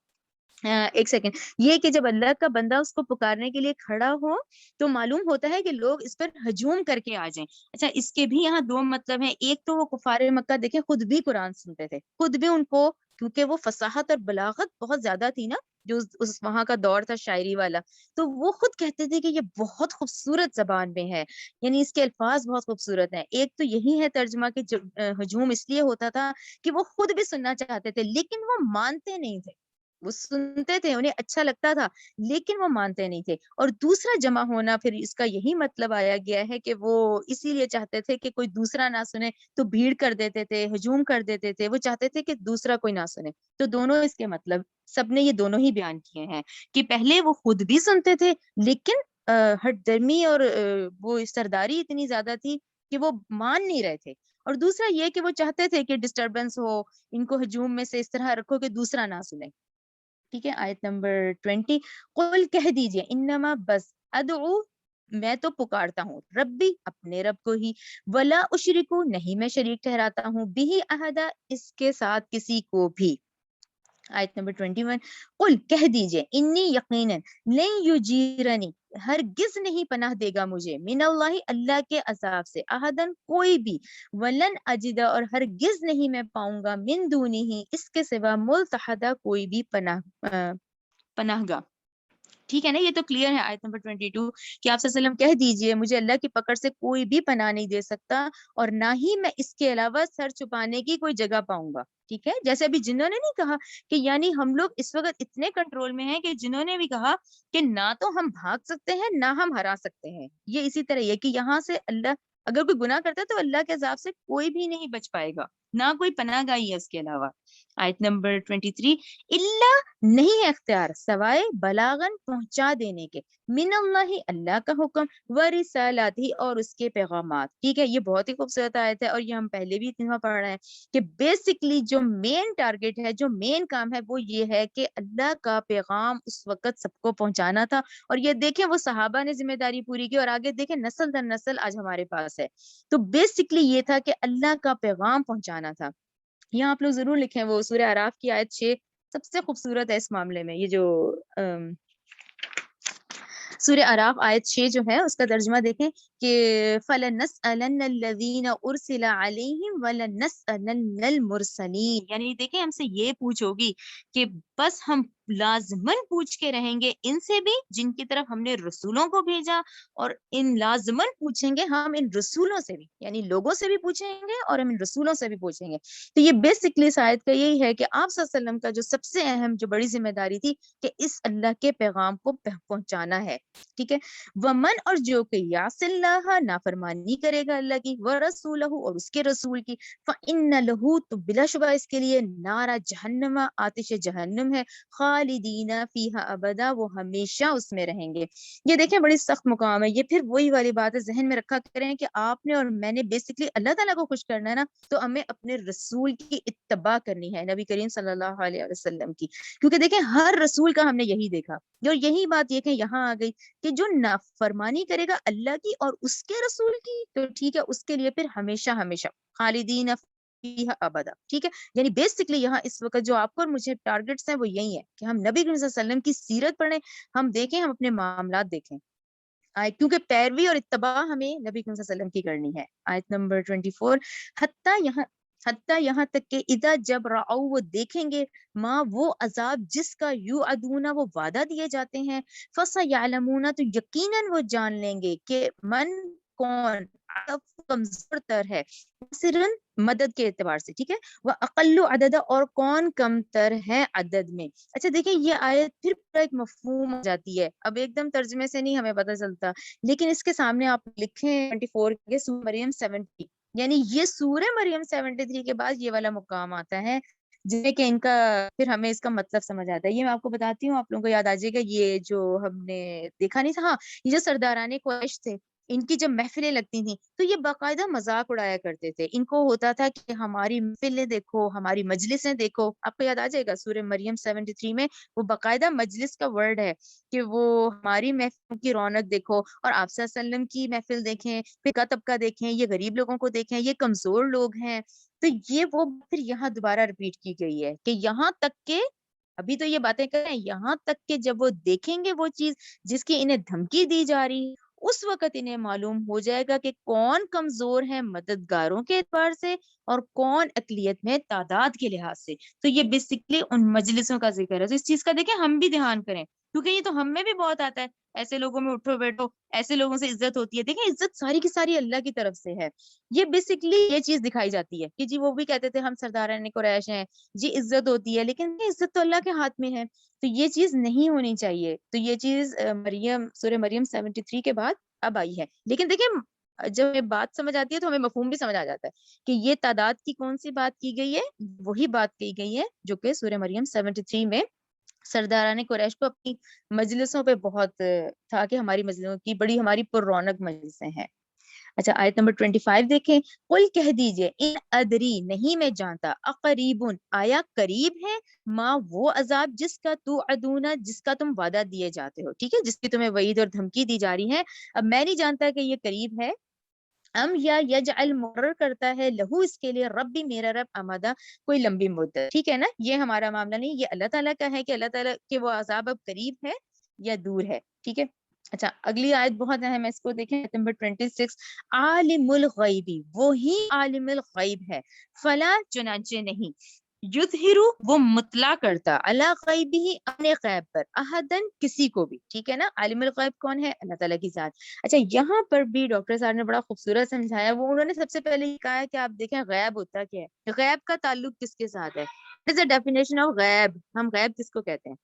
ایک سیکنڈ. یہ کہ جب اللہ کا بندہ اس کو پکارنے کے لیے کھڑا ہو تو معلوم ہوتا ہے کہ لوگ اس پر ہجوم کر کے آ جائیں. اچھا اس کے بھی یہاں دو مطلب ہیں. ایک تو وہ کفار مکہ دیکھیں خود بھی قرآن سنتے تھے، خود بھی ان کو، کیونکہ وہ فصاحت اور بلاغت بہت زیادہ تھی نا جو اس وہاں کا دور تھا شاعری والا، تو وہ خود کہتے تھے کہ یہ بہت خوبصورت زبان میں ہے، یعنی اس کے الفاظ بہت خوبصورت ہیں. ایک تو یہی ہے ترجمہ کہ ہجوم اس لیے ہوتا تھا کہ وہ خود بھی سننا چاہتے تھے لیکن وہ مانتے نہیں تھے. وہ سنتے تھے، انہیں اچھا لگتا تھا لیکن وہ مانتے نہیں تھے. اور دوسرا جمع ہونا پھر اس کا یہی مطلب آیا گیا ہے کہ وہ اسی لیے چاہتے تھے کہ کوئی دوسرا نہ سنے تو بھیڑ کر دیتے تھے، ہجوم کر دیتے تھے. وہ چاہتے تھے کہ دوسرا کوئی نہ سنے. تو دونوں اس کے مطلب سب نے یہ دونوں ہی بیان کیے ہیں کہ پہلے وہ خود بھی سنتے تھے لیکن ہٹ درمی اور وہ سرداری اتنی زیادہ تھی کہ وہ مان نہیں رہے تھے. اور دوسرا یہ کہ وہ چاہتے تھے کہ ڈسٹربنس ہو، ان کو ہجوم میں سے اس طرح رکھو کہ دوسرا نہ سنے. ٹھیک ہے. آیت نمبر 20 قل کہہ دیجئے انما بس ادعو میں تو پکارتا ہوں ربی اپنے رب کو ہی، ولا اشرکو نہیں میں شریک ٹھہراتا ہوں بھی احدا اس کے ساتھ کسی کو بھی. آیت نمبر 21 قل کہہ دیجئے انی یقیناً لن یجیرنی ہرگز نہیں پناہ دے گا مجھے من اللہ اللہ کے عذاب سے احدن کوئی بھی، ولن اجد اور ہرگز نہیں میں پاؤں گا من دونہ اس کے سوا ملتحدہ کوئی بھی پناہ گاہ. ٹھیک ہے نا, یہ تو کلیئر ہے آیت نمبر 22 کہ آپ صلی اللہ علیہ وسلم کہہ دیجئے مجھے اللہ کی پکڑ سے کوئی بھی پناہ نہیں دے سکتا اور نہ ہی میں اس کے علاوہ سر چھپانے کی کوئی جگہ پاؤں گا. ٹھیک ہے, جیسے ابھی جنہوں نے نہیں کہا کہ یعنی ہم لوگ اس وقت اتنے کنٹرول میں ہیں کہ جنہوں نے بھی کہا کہ نہ تو ہم بھاگ سکتے ہیں نہ ہم ہرا سکتے ہیں. یہ اسی طرح یہ کہ یہاں سے اللہ اگر کوئی گناہ کرتا ہے تو اللہ کے عذاب سے کوئی بھی نہیں بچ پائے گا, نہ کوئی پناہ گاہی ہے اس کے علاوہ. آیت نمبر 23 اللہ نہیں ہے اختیار سوائے بلاغن پہنچا دینے کے, من اللہ اللہ کا حکم ورسالاتہ اور اس کے پیغامات. ٹھیک ہے, یہ بہت ہی خوبصورت آیت ہے اور یہ ہم پہلے بھی اتنا پڑھ رہے ہیں کہ بیسکلی جو مین ٹارگٹ ہے, جو مین کام ہے وہ یہ ہے کہ اللہ کا پیغام اس وقت سب کو پہنچانا تھا. اور یہ دیکھیں وہ صحابہ نے ذمہ داری پوری کی اور آگے دیکھیں نسل در نسل آج ہمارے پاس ہے. تو بیسکلی یہ تھا کہ اللہ کا پیغام پہنچانا تھا. یہاں آپ لوگ ضرور لکھیں وہ سورہ اعراف کی آیت 6 سب سے خوبصورت ہے اس معاملے میں. یہ جو سورہ اعراف آیت 6 جو ہے اس کا ترجمہ دیکھیں کہ فَلَنَسْأَلَنَّ الَّذِينَ أُرْسِلَ عَلَيْهِمْ وَلَنَسْأَلَنَّ الْمُرْسَلِينَ. یعنی دیکھیں ہم سے یہ پوچھ ہوگی کہ بس ہم لازمن پوچھ کے رہیں گے ان سے بھی جن کی طرف ہم نے رسولوں کو بھیجا, اور ان لازمن پوچھیں گے ہم ان رسولوں سے بھی, یعنی لوگوں سے بھی پوچھیں گے اور ہم ان رسولوں سے بھی پوچھیں گے. تو یہ بیسکلی آیت کا یہی ہے کہ آپ صلی اللہ علیہ وسلم کا جو سب سے اہم جو بڑی ذمہ داری تھی کہ اس اللہ کے پیغام کو پہنچانا ہے. ٹھیک ہے, ومن اور جو کہ یعص اللہ نافرمانی کرے گا اللہ کی, ورسولہ اور اس کے رسول کی, فإن لہ تو بلا شبہ اس کے لیے نار جہنم آتش جہنم ہے, خالدین فیہا ابدا وہ ہمیشہ اس میں رہیں گے. یہ دیکھیں بڑی سخت مقام ہے. یہ پھر وہی والی بات ہے, ذہن میں رکھا کریں کہ آپ نے اور میں نے بیسکلی اللہ تعالیٰ کو خوش کرنا ہے نا, تو ہمیں اپنے رسول کی اتباع کرنی ہے, نبی کریم صلی اللہ علیہ وسلم کی. کیونکہ دیکھیں ہر رسول کا ہم نے یہی دیکھا, اور یہی بات یہ کہ یہاں آ گئی کہ جو نافرمانی کرے گا اللہ کی اور اس کے رسول کی تو ٹھیک ہے اس کے لیے پھر ہمیشہ ہمیشہ خالدین فیہا ابدا. ٹھیک ہے, یعنی بیسکلی یہاں اس وقت جو آپ کو اور مجھے ٹارگٹس ہیں وہ یہی ہے کہ ہم نبی کریم صلی اللہ علیہ وسلم کی سیرت پڑھیں, ہم دیکھیں, ہم اپنے معاملات دیکھیں, کیونکہ پیروی اور اتباع ہمیں نبی کریم صلی اللہ علیہ وسلم کی کرنی ہے. آیت نمبر 24 حتیٰ یہاں تک کہ اذا جب رعو وہ دیکھیں گے ماں وہ عذاب جس کا یوعدون وہ وعدہ دیے جاتے ہیں, فسیعلمون تو یقیناً وہ جان لیں گے کہ من کون کمزور تر ہے, صرن مدد کے اعتبار سے. ٹھیک ہے, وہ اقل عدد اور کون کم تر ہے عدد میں. اچھا دیکھیں یہ آیت پھر پورا ایک مفہوم ہو جاتی ہے, اب ایک دم ترجمے سے نہیں ہمیں پتہ چلتا, لیکن اس کے سامنے آپ لکھیں 24 کے سورہ مریم 70, یعنی یہ سورہ مریم 73 کے بعد یہ والا مقام آتا ہے جس میں کہ ان کا پھر ہمیں اس کا مطلب سمجھ آتا ہے. یہ میں آپ کو بتاتی ہوں, آپ لوگوں کو یاد آ جائے گا یہ جو ہم نے دیکھا نہیں تھا. ہاں, یہ جو سرداران قریش تھے ان کی جب محفلیں لگتی تھیں تو یہ باقاعدہ مذاق اڑایا کرتے تھے. ان کو ہوتا تھا کہ ہماری محفلیں دیکھو, ہماری مجلسیں دیکھو. آپ کو یاد آ جائے گا سورہ مریم 73 میں وہ باقاعدہ مجلس کا ورڈ ہے کہ وہ ہماری محفل کی رونق دیکھو, اور آپ صلی اللہ علیہ وسلم کی محفل دیکھیں, فقہ طبقہ دیکھیں, یہ غریب لوگوں کو دیکھیں, یہ کمزور لوگ ہیں. تو یہ وہ پھر یہاں دوبارہ ریپیٹ کی گئی ہے کہ یہاں تک کہ ابھی تو یہ باتیں کریں, یہاں تک کہ جب وہ دیکھیں گے وہ چیز جس کی انہیں دھمکی دی جا رہی ہے اس وقت انہیں معلوم ہو جائے گا کہ کون کمزور ہے مددگاروں کے اعتبار سے اور کون اقلیت میں تعداد کے لحاظ سے. تو یہ بیسکلی ان مجلسوں کا ذکر ہے. تو اس چیز کا دیکھیں ہم بھی دھیان کریں کیونکہ یہ تو ہم میں بھی بہت آتا ہے, ایسے لوگوں میں اٹھو بیٹھو, ایسے لوگوں سے عزت ہوتی ہے. دیکھیں عزت ساری کی ساری اللہ کی طرف سے ہے. یہ بیسکلی یہ چیز دکھائی جاتی ہے کہ جی وہ بھی کہتے تھے ہم سرداران قریش ہیں, جی عزت ہوتی ہے, لیکن عزت تو اللہ کے ہاتھ میں ہے. تو یہ چیز نہیں ہونی چاہیے. تو یہ چیز سورہ مریم 73 کے بعد اب آئی ہے. لیکن دیکھیں جب یہ بات سمجھ آتی ہے تو ہمیں مفہوم بھی سمجھ آ جاتا ہے کہ یہ تعداد کی کون سی بات کی گئی ہے. وہی بات کی گئی ہے جو کہ سورہ مریم 73 میں سرداران قریش کو اپنی مجلسوں پہ بہت تھا کہ ہماری مجلسوں کی بڑی ہماری پر رونق مجلسیں ہیں. اچھا آیت نمبر 25 دیکھیں, قل کہہ دیجئے ان ادری نہیں میں جانتا, اقریب آیا قریب ہے, ماں وہ عذاب جس کا تو عدونا جس کا تم وعدہ دیے جاتے ہو. ٹھیک ہے, جس کی تمہیں وعید اور دھمکی دی جا رہی ہے. اب میں نہیں جانتا کہ یہ قریب ہے, ام یا یجعل مقرر کرتا ہے لہو اس کے لیے ربی میرا رب امدا کوئی لمبی مدت. ٹھیک ہے نا, یہ ہمارا معاملہ نہیں, یہ اللہ تعالیٰ کا ہے کہ اللہ تعالیٰ کے وہ عذاب اب قریب ہے یا دور ہے. ٹھیک ہے. اچھا اگلی آیت بہت اہم ہے, اس کو دیکھیں نمبر 26, عالم الغیبی وہی عالم الغیب ہے, فلا چنانچہ نہیں, یظہرو وہ مطلع کرتا، علی غیبہ اپنے غیب پر، احدن کسی کو بھی، ٹھیک ہے نا. عالم الغیب کون ہے؟ اللہ تعالیٰ کی ذات. اچھا یہاں پر بھی ڈاکٹر صاحب نے بڑا خوبصورت سمجھایا. وہ انہوں نے سب سے پہلے یہ کہا ہے کہ آپ دیکھیں غیب ہوتا کیا ہے، غیب کا تعلق کس کے ساتھ ہے. What is the definition of غیب؟ ہم غیب کس کو کہتے ہیں؟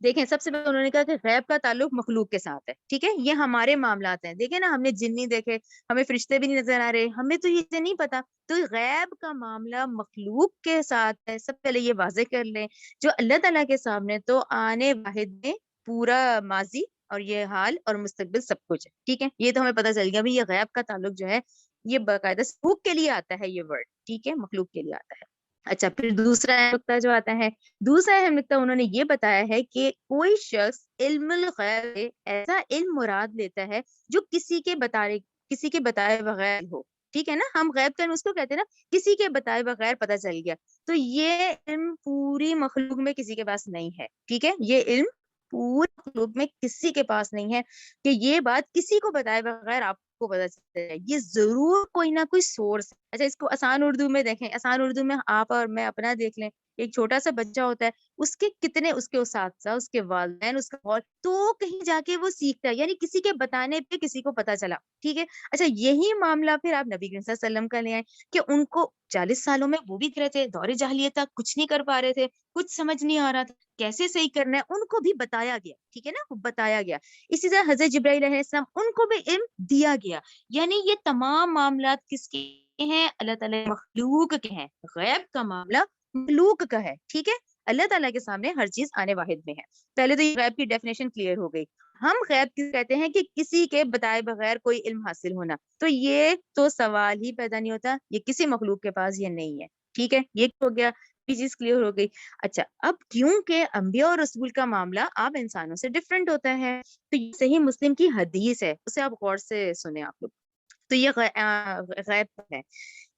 دیکھیں سب سے پہلے انہوں نے کہا کہ غیب کا تعلق مخلوق کے ساتھ ہے، ٹھیک ہے. یہ ہمارے معاملات ہیں. دیکھیں نا ہم نے جن نہیں دیکھے، ہمیں فرشتے بھی نہیں نظر آ رہے، ہمیں تو یہ نہیں پتا. تو غیب کا معاملہ مخلوق کے ساتھ ہے. سب پہلے یہ واضح کر لیں. جو اللہ تعالیٰ کے سامنے تو آنے واحد میں پورا ماضی اور یہ حال اور مستقبل سب کچھ ہے، ٹھیک ہے. یہ تو ہمیں پتہ چل گیا بھی یہ غیب کا تعلق جو ہے یہ باقاعدہ مخلوق کے لیے آتا ہے، یہ ورڈ ٹھیک ہے مخلوق کے لیے آتا ہے. اچھا پھر دوسرا نقطہ جو آتا ہے، دوسرا اہم نقطہ انہوں نے یہ بتایا ہے کہ کوئی شخص علم الغیب سے ایسا علم مراد لیتا ہے جو کسی کے بتائے بغیر ہو، ٹھیک ہے نا. ہم غیب کا اس کو کہتے ہیں نا کسی کے بتائے بغیر پتہ چل گیا. تو یہ علم پوری مخلوق میں کسی کے پاس نہیں ہے، ٹھیک ہے. یہ علم پوری مخلوق میں کسی کے پاس نہیں ہے کہ یہ بات کسی کو بتائے بغیر آپ کو پتہ چلے. یہ ضرور کوئی نہ کوئی سورس. اچھا اس کو آسان اردو میں دیکھیں، آسان اردو میں آپ اور میں اپنا دیکھ لیں. ایک چھوٹا سا بچہ ہوتا ہے، اس کے کتنے اس کے اساتذہ، اس کے والدین، اس کا ماحول، تو کہیں جا کے وہ سیکھتا ہے، یعنی کسی کے بتانے پہ کسی کو پتا چلا، ٹھیک ہے. اچھا یہی معاملہ پھر آپ نبی کریم صلی اللہ علیہ وسلم کا لے آئیں کہ ان کو 40 سالوں میں وہ بھی رہے تھے، دور جاہلیت تھا، کچھ نہیں کر پا رہے تھے، کچھ سمجھ نہیں آ رہا تھا کیسے صحیح کرنا ہے، ان کو بھی بتایا گیا، ٹھیک ہے نا، وہ بتایا گیا. اسی طرح حضرت جبرائیل علیہ السلام ان کو بھی علم دیا گیا. یعنی یہ تمام معاملات کس کے ہیں؟ اللہ تعالیٰ مخلوق کے ہیں. غیب کا معاملہ مخلوق کا ہے، ٹھیک ہے. اللہ تعالیٰ کے سامنے ہر چیز آنے واحد میں ہے. پہلے تو یہ غیب کی ڈیفینیشن کلیئر ہو گئی. ہم غیب کس کہتے ہیں کہ کسی کے بتائے بغیر کوئی علم حاصل ہونا. تو یہ تو سوال ہی پیدا نہیں ہوتا، یہ کسی مخلوق کے پاس یہ نہیں ہے، ٹھیک ہے. یہ ہو گیا، یہ چیز کلیئر ہو گئی. اچھا اب کیونکہ انبیاء اور رسول کا معاملہ آپ انسانوں سے ڈفرینٹ ہوتا ہے، تو یہ صحیح مسلم کی حدیث ہے، اسے آپ غور سے سنیں آپ لوگ. تو یہ غیب ہے.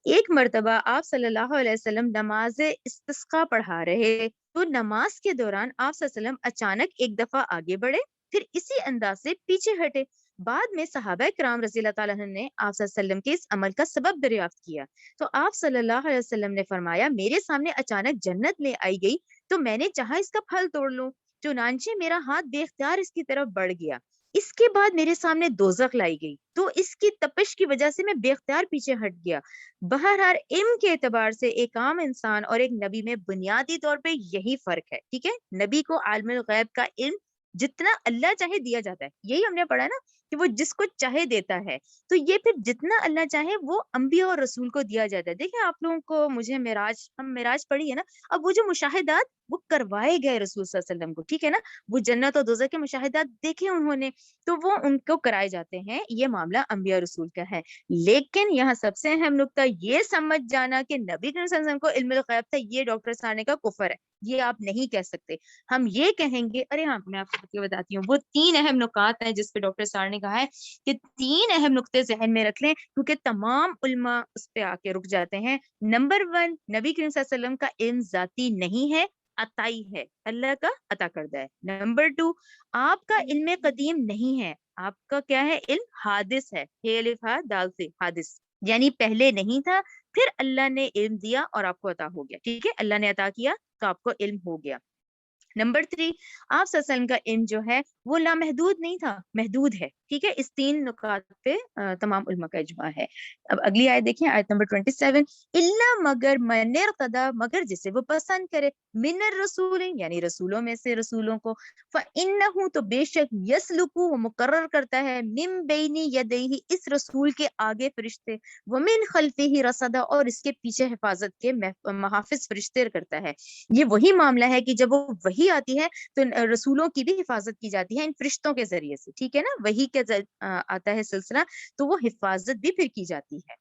ایک مرتبہ آپ صلی اللہ علیہ وسلم نماز استسقاء پڑھا رہے تو نماز کے دوران آپ صلی اللہ علیہ وسلم اچانک ایک دفعہ آگے بڑھے، پھر اسی انداز سے پیچھے ہٹے. بعد میں صحابہ کرام رضی اللہ تعالیٰ عنہ نے آپ صلی اللہ علیہ وسلم کے اس عمل کا سبب دریافت کیا. تو آپ صلی اللہ علیہ وسلم نے فرمایا میرے سامنے اچانک جنت لے آئی گئی تو میں نے چاہا اس کا پھل توڑ لوں، چنانچہ میرا ہاتھ بے اختیار اس کی طرف بڑھ گیا. اس کے بعد میرے سامنے دوزخ لائی گئی تو اس کی تپش کی وجہ سے میں بے اختیار پیچھے ہٹ گیا. بہرحال علم کے اعتبار سے ایک عام انسان اور ایک نبی میں بنیادی طور پہ یہی فرق ہے، ٹھیک ہے. نبی کو عالم الغیب کا علم جتنا اللہ چاہے دیا جاتا ہے، یہی ہم نے پڑھا نا کہ وہ جس کو چاہے دیتا ہے. تو یہ پھر جتنا اللہ چاہے وہ انبیاء اور رسول کو دیا جاتا ہے. دیکھیں آپ لوگوں کو مجھے ہم معراج پڑھی ہے نا، اب وہ جو مشاہدات وہ کروائے گئے رسول صلی اللہ علیہ وسلم کو، ٹھیک ہے نا. وہ جنت اور دوزخ کے مشاہدات دیکھے انہوں نے، تو وہ ان کو کرائے جاتے ہیں. یہ معاملہ انبیاء رسول کا ہے. لیکن یہاں سب سے اہم نقطہ یہ سمجھ جانا کہ نبی کریم صلی اللہ علیہ وسلم کو علم الغیب تھا، یہ ڈاکٹر سانے کا کفر ہے. یہ آپ نہیں کہہ سکتے. ہم یہ کہیں گے، ارے ہاں میں آپ کو بتاتی ہوں، وہ 3 اہم نکات ہیں جس پہ ڈاکٹر سار نے کہا ہے کہ 3 اہم نقطے ذہن میں رکھ لیں کیونکہ تمام علماء اس پہ آ کے رک جاتے ہیں. نمبر 1، نبی کریم صلی اللہ علیہ وسلم کا علم ذاتی نہیں ہے، عطائی ہے، اللہ کا عطا کردہ ہے. نمبر 2، آپ کا علم قدیم نہیں ہے، آپ کا کیا ہے؟ علم حادث ہے. دال سے حادث، یعنی پہلے نہیں تھا، پھر اللہ نے علم دیا اور آپ کو عطا ہو گیا، ٹھیک ہے. اللہ نے عطا کیا تو آپ کو علم ہو گیا. نمبر 3، آپ صلی اللہ علیہ وسلم کا علم جو ہے وہ لامحدود نہیں تھا، محدود ہے، ٹھیک ہے. اس 3 نکات پہ تمام علماء کا اجماع ہے. اب اگلی آیت دیکھیں، آیت نمبر 27، الا مگر من ارتضی، مگر جسے وہ پسند کرے، من الرسول یعنی رسولوں میں سے رسولوں کو، فانہ تو بے شک یسلک وہ مقرر کرتا ہے، من بین یدیہ اس رسول کے آگے فرشتے، ومن خلفہ رصدا اور اس کے پیچھے حفاظت کے محافظ فرشتے کرتا ہے. یہ وہی معاملہ ہے کہ جب وہ وہی آتی ہے تو رسولوں کی بھی حفاظت کی جاتی ہے ان فرشتوں کے ذریعے سے، ٹھیک ہے نا. وہی کے آتا ہے سلسلہ تو وہ حفاظت بھی پھر کی جاتی ہے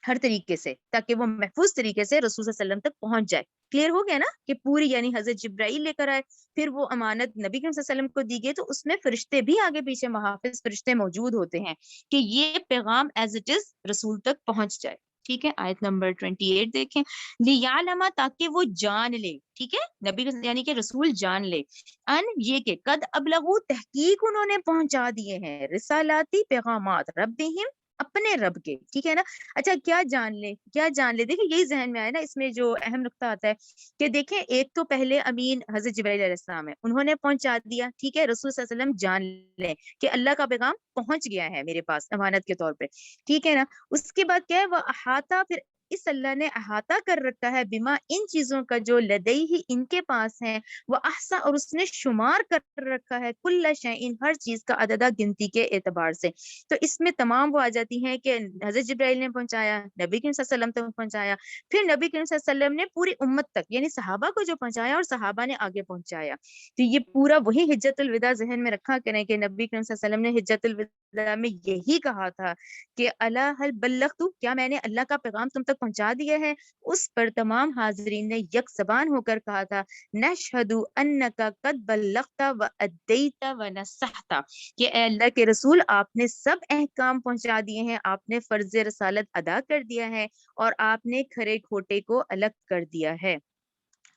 ہر طریقے سے تاکہ وہ محفوظ طریقے سے رسول صلی اللہ علیہ وسلم تک پہنچ جائے. کلیئر ہو گیا نا کہ پوری یعنی حضرت جبرائیل لے کر آئے، پھر وہ امانت نبی کریم صلی اللہ علیہ وسلم کو دی گئی تو اس میں فرشتے بھی آگے پیچھے محافظ فرشتے موجود ہوتے ہیں کہ یہ پیغام ایز اٹ از رسول تک پہنچ جائے، ٹھیک ہے. آیت نمبر 28 دیکھیں، لیعلم تاکہ وہ جان لے، ٹھیک ہے، نبی یعنی کہ رسول جان لے، ان یہ کہ قد ابلغوا تحقیق انہوں نے پہنچا دیے ہیں، رسالاتی پیغامات ربہم اپنے رب کے، ٹھیک ہے نا. اچھا کیا جان لے، کیا جان لے، دیکھیں یہی ذہن میں آیا نا، اس میں جو اہم نقطہ آتا ہے کہ دیکھیں ایک تو پہلے امین حضرت جبرائیل علیہ السلام ہے، انہوں نے پہنچا دیا، ٹھیک ہے. رسول صلی اللہ علیہ وسلم جان لیں کہ اللہ کا پیغام پہنچ گیا ہے میرے پاس امانت کے طور پہ، ٹھیک ہے نا. اس کے بعد کیا ہے، وہ احاطہ، پھر اس اللہ نے احاطہ کر رکھا ہے بما، ان چیزوں کا جو لدئی ہی ان کے پاس ہیں، وہ احسا، اور اس نے شمار کر رکھا ہے کل شیء، ہر چیز کا عددہ گنتی کے اعتبار سے. تو اس میں تمام وہ آ جاتی ہیں کہ حضرت جبرائیل نے پہنچایا، نبی کریم صلی اللہ علیہ وسلم تک پہنچایا، پھر نبی کریم صلی اللہ علیہ وسلم نے پوری امت تک یعنی صحابہ کو جو پہنچایا اور صحابہ نے آگے پہنچایا. تو یہ پورا وہی حجت الوداع ذہن میں رکھا کریں کہ نبی کریم صلی اللہ علیہ وسلم نے حجت الوداع میں یہی کہا تھا کہ الا هل بلغت، کیا میں نے اللہ کا پیغام تم تک پہنچا دیا ہے. اس پر تمام حاضرین نے یک زبان ہو کر کہا تھا نشہد انک قد بلغت وادیت ونصحت، کہ اے اللہ کے رسول آپ نے سب احکام پہنچا دیے ہیں، آپ نے فرض رسالت ادا کر دیا ہے اور آپ نے کھرے کھوٹے کو الگ کر دیا ہے.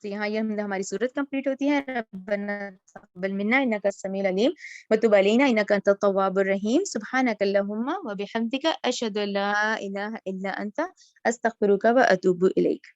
تو یہاں یہ ہماری صورت کمپلیٹ ہوتی ہے. ربنا تقبل منا انک السمیع العلیم وتب علینا انک انت التواب الرحیم. سبحانک اللہم وبحمدک اشہد ان لا الہ الا انت استغفرک واتوب الیک.